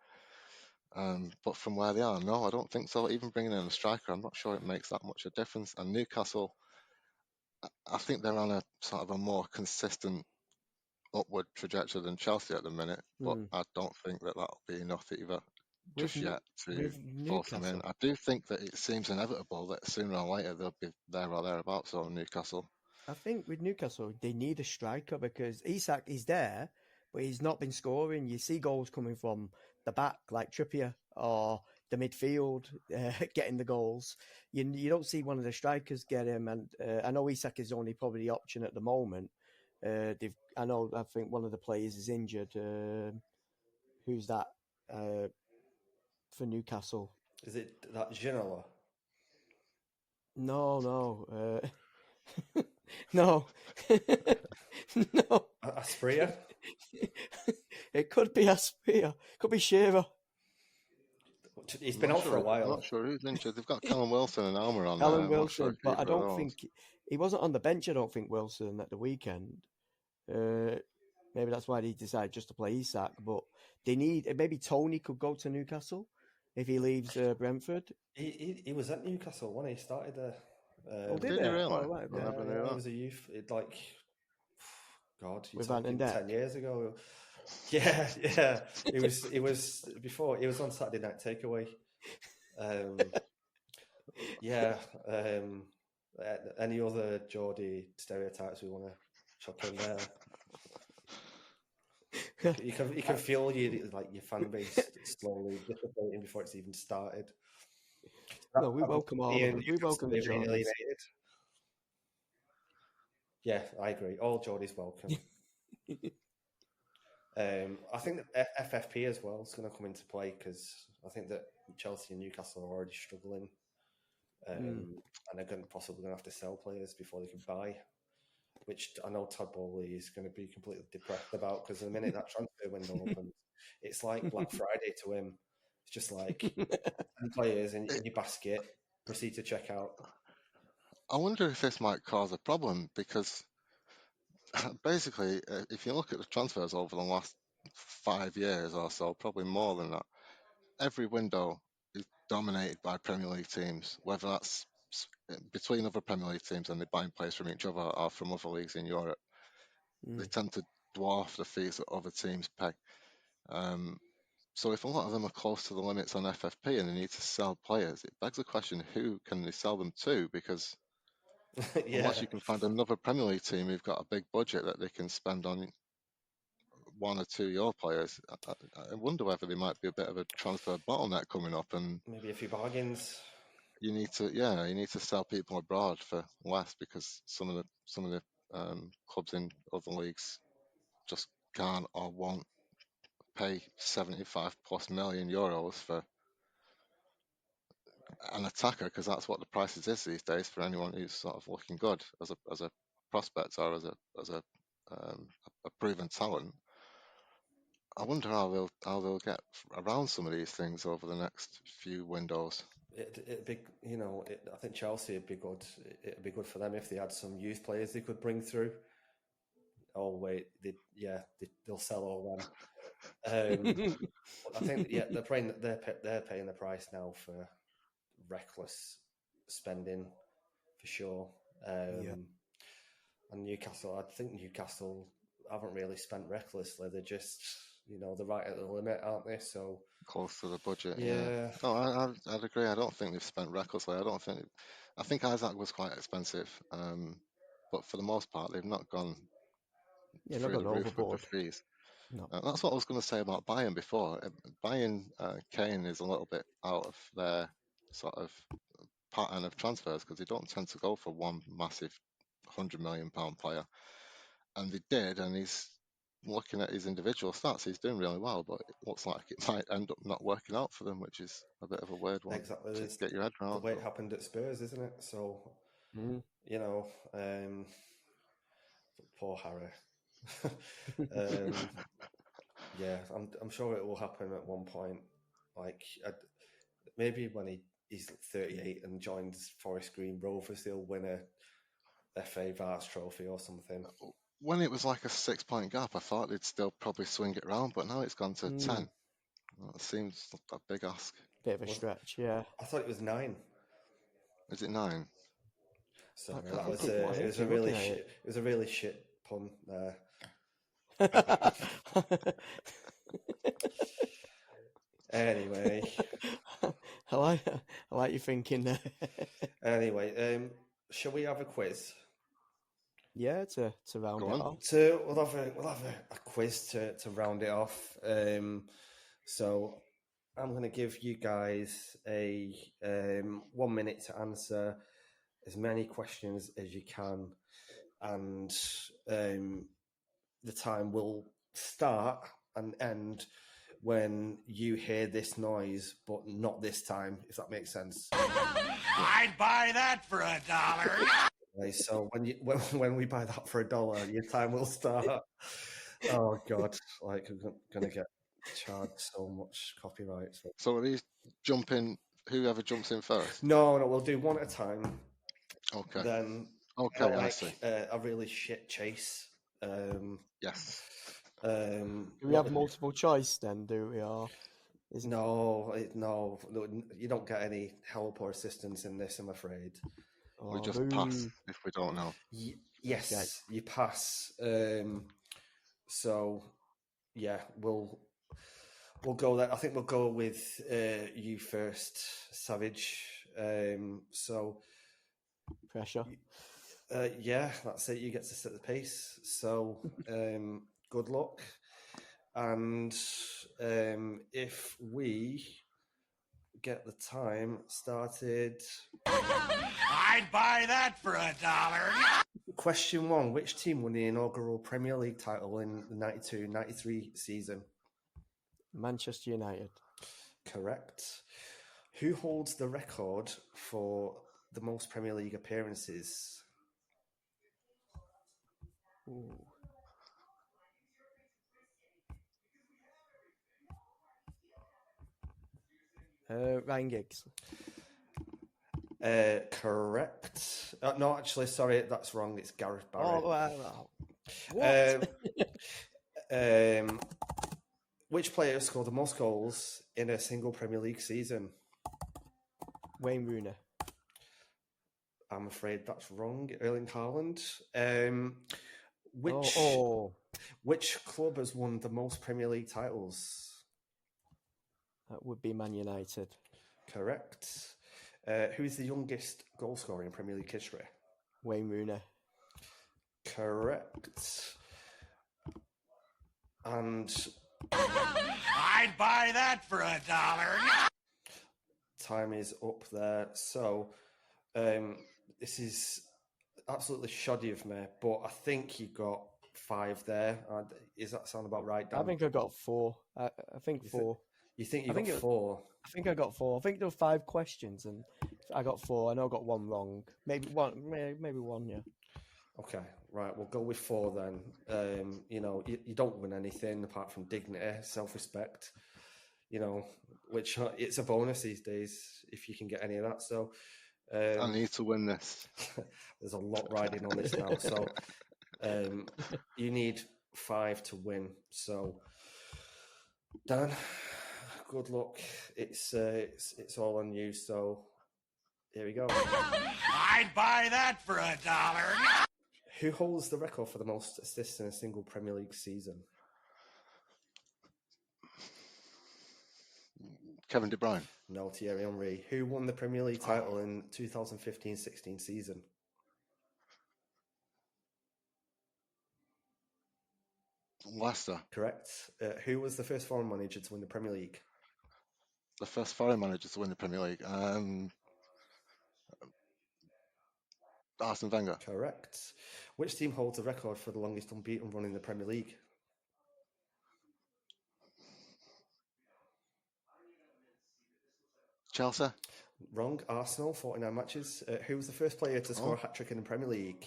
But from where they are, no, I don't think so. Even bringing in a striker, I'm not sure it makes that much a difference. And Newcastle, I think they're on a sort of a more consistent upward trajectory than Chelsea at the minute. But I don't think that that'll be enough either just yet to force them in. I do think that it seems inevitable that sooner or later they'll be there or thereabouts on Newcastle. I think with Newcastle, they need a striker because Isak is there, but he's not been scoring. You see goals coming from the back, like Trippier, or the midfield getting the goals. You don't see one of the strikers get him. And I know Isak is only probably the option at the moment. I think one of the players is injured. Who's that for Newcastle? Is it that Ginola? No. No. No. Aspria? It could be Aspria. Could be Shearer. He's been out for a while. I'm not sure who's injured. They've got Callum Wilson and Almer on Callum there. Wilson, but I don't think he wasn't on the bench. I don't think Wilson at the weekend. Maybe that's why they decided just to play Isak. But they need maybe Tony could go to Newcastle if he leaves Brentford. He was at Newcastle when he started there. Did he really? Oh, right, yeah, he was a youth. God, you're with Ant and 10 years ago. Yeah. It was before. It was on Saturday Night Takeaway. Any other Geordie stereotypes we want to chuck in there? You can feel your fan base slowly dissipating before it's even started. No, we welcome all. We welcome the Geordies. Yeah, I agree. All Geordies welcome. I think that FFP as well is going to come into play because I think that Chelsea and Newcastle are already struggling, and they're possibly going to have to sell players before they can buy, which I know Todd Bowley is going to be completely depressed about because the minute that transfer window opens, it's like Black Friday to him. It's just like 10 players in your basket, proceed to check out. I wonder if this might cause a problem because basically, if you look at the transfers over the last 5 years or so, probably more than that, every window is dominated by Premier League teams, whether that's between other Premier League teams and they're buying players from each other or from other leagues in Europe. They tend to dwarf the fees that other teams pay. So if a lot of them are close to the limits on FFP and they need to sell players, it begs the question, who can they sell them to? Because unless you can find another Premier League team who've got a big budget that they can spend on 1 or 2 of your players, I wonder whether there might be a bit of a transfer bottleneck coming up, and maybe a few bargains. You need to sell people abroad for less because some of the clubs in other leagues just can't or won't pay 75 plus million euros for an attacker because that's what the prices is these days for anyone who's sort of looking good as a prospect or as a proven talent. I wonder how they'll get around some of these things over the next few windows. It'd be, I think Chelsea would be good. It'd be good for them if they had some youth players they could bring through. oh wait, they'll sell all them. I think they're paying the price now for reckless spending for sure. And Newcastle, I think Newcastle haven't really spent recklessly. They're just, they're right at the limit, aren't they? So close to the budget. Yeah. No, I'd agree. I don't think they've spent recklessly. I think Isaac was quite expensive, but for the most part, they've not gone through the roof with the fees. No. That's what I was going to say about Bayern before. Bayern Kane is a little bit out of their sort of pattern of transfers because they don't tend to go for one massive £100 million player, and they did, and he's looking at his individual stats, he's doing really well, but it looks like it might end up not working out for them, which is a bit of a weird one exactly to get your head around. The way it happened at Spurs, isn't it? So, poor Harry. Yeah, I'm sure it will happen at one point. Like maybe when he's 38 and joins Forest Green Rovers, he'll win a FA Vars trophy or something. When it was like a 6-point gap, I thought they'd still probably swing it around, but now it's gone to 10. Well, it seems a big ask. Bit of a stretch, yeah. I thought it was 9. Is it 9? Sorry, it was a really shit pun there. Anyway, I like you thinking there. Anyway, shall we have a quiz? Yeah, to round it off. We'll have a quiz to round it off. So I'm going to give you guys a 1 minute to answer as many questions as you can, and the time will start and end when you hear this noise, but not this time, if that makes sense. I'd buy that for $1. Okay, so when we buy that for $1, your time will start. Oh God! Like I'm gonna get charged so much copyright. So are these jumping? Whoever jumps in first? No, we'll do one at a time. Okay. Then I see. A really shit chase. Yes. Do we have multiple choice then? Do we? Or no, you don't get any help or assistance in this, I'm afraid. We just pass if we don't know. Yes, okay. You pass. So, yeah, we'll go there. I think we'll go with you first, Savage. So pressure. Yeah, that's it. You get to set the pace. So, good luck. And if we get the time started, I'd buy that for $1. Question 1: which team won the inaugural Premier League title in the 92-93 season? Manchester United. Correct. Who holds the record for the most Premier League appearances? Ooh. Ryan Giggs. Correct. No, actually, sorry, that's wrong. It's Gareth Barry. Oh, what? Which player scored the most goals in a single Premier League season? Wayne Rooney. I'm afraid that's wrong. Erling Haaland. Which club has won the most Premier League titles? That would be Man United. Correct. Who is the youngest goal scorer in Premier League history? Wayne Rooney. Correct. And I'd buy that for $1. Time is up there. So this is absolutely shoddy of me, but I think you got 5 there. Does that sound about right, Dan? I think I got 4. I think 4. You think you got 4? I think I got 4. I think there were 5 questions, and I got 4. I know I got 1 wrong. Maybe one. Yeah. Okay, right. We'll go with 4 then. You don't win anything apart from dignity, self-respect. Which it's a bonus these days if you can get any of that. So I need to win this. There's a lot riding on this now. So You need 5 to win. So, Dan, good luck. It's all on you. So, here we go. I'd buy that for $1. Who holds the record for the most assists in a single Premier League season? Kevin De Bruyne. No, Thierry Henry. Who won the Premier League title in 2015-16 season? Leicester. Correct. Who was the first foreign manager to win the Premier League? The first foreign manager to win the Premier League. Arsene Wenger. Correct. Which team holds the record for the longest unbeaten run in the Premier League? Chelsea. Wrong. Arsenal, 49 matches. Who was the first player to score a hat-trick in the Premier League?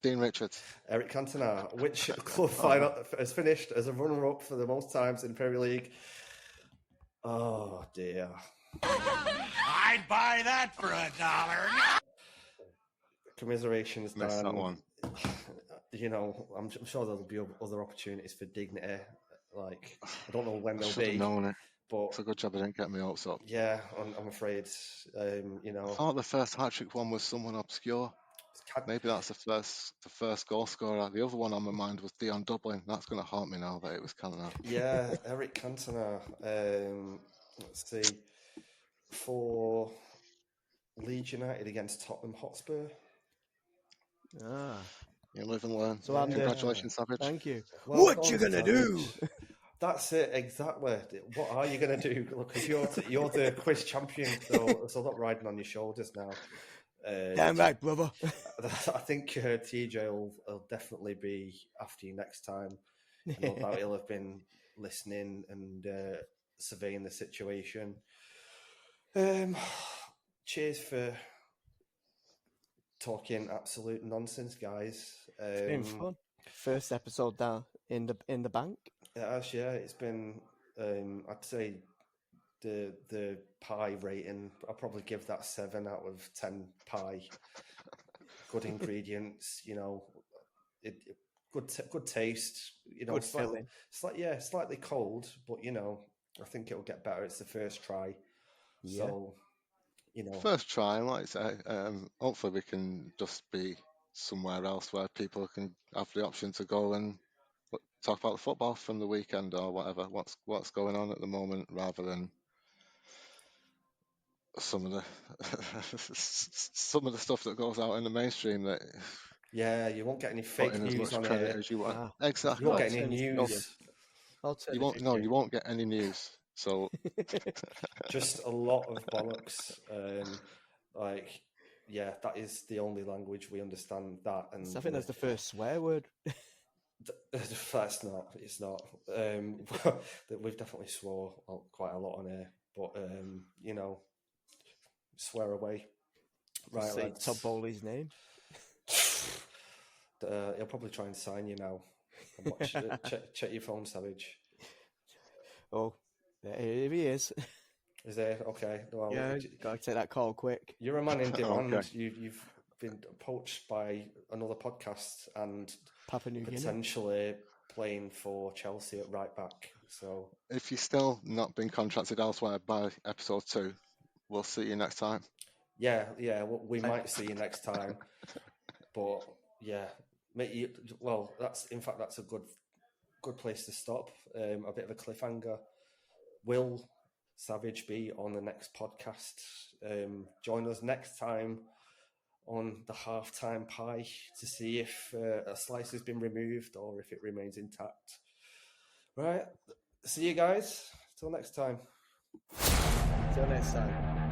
Dean Richards. Eric Cantona. Which club final has finished as a runner-up for the most times in the Premier League? Oh, dear. I'd buy that for $1. Commiserations, Missed Dan. that one. You know, I'm sure there'll be other opportunities for dignity. Like, I don't know when I they'll should have be. known it. But It's a good job I didn't get my hopes up. yeah, I'm afraid. You know, I thought the first hat-trick one was someone obscure. Maybe that's the first goal scorer. The other one on my mind was Dion Dublin. That's going to haunt me now that it was Cantona. Yeah, Eric Cantona. Let's see. For Leeds United against Tottenham Hotspur. You live and learn. So Andy, congratulations, Savage. Thank you. Well what done, you gonna Savage. do? That's it, exactly. What are you going to do? Because you're the quiz champion, so I'm not riding on your shoulders now. Damn right, brother. I think TJ will definitely be after you next time. No doubt he'll have been listening and surveying the situation. Cheers for talking absolute nonsense, guys. It's been fun. First episode down in the bank. It has, yeah. It's been, I'd say, the pie rating, I'll probably give that 7 out of 10 pie. Good ingredients, you know, good taste, you know, Good filling. slightly cold, but you know, I think it'll get better. It's the first try, so you know, First try, like I say, hopefully we can just be somewhere else where people can have the option to go and talk about the football from the weekend or whatever, what's going on at the moment, rather than some of the stuff that goes out in the mainstream that you won't get any put fake in as news much on credit here. as you want. You Exactly. won't get any news. You won't. No, you won't get any news. So Just a lot of bollocks. That is the only language we understand. That, and I think that's the first swear word. That's not. It's not. We've definitely swore quite a lot on here, but you know, swear away. Right, Say lads. Todd Bowley's name. He'll probably try and sign you now. Check your phone, Savage. Oh, here he is. Is there? Okay. Well, Yeah, gotta take that call quick. you're a man in demand. Okay. You've been poached by another podcast and Papua New Guinea. potentially playing for Chelsea at right back. So if you're still not been contracted elsewhere by episode 2, we'll see you next time. yeah, we might see you next time. But yeah, that's a good place to stop. A bit of a cliffhanger. Will Savage be on the next podcast? Join us next time on the halftime pie to see if a slice has been removed or if it remains intact. Right, see you guys. Till next time. Till next time.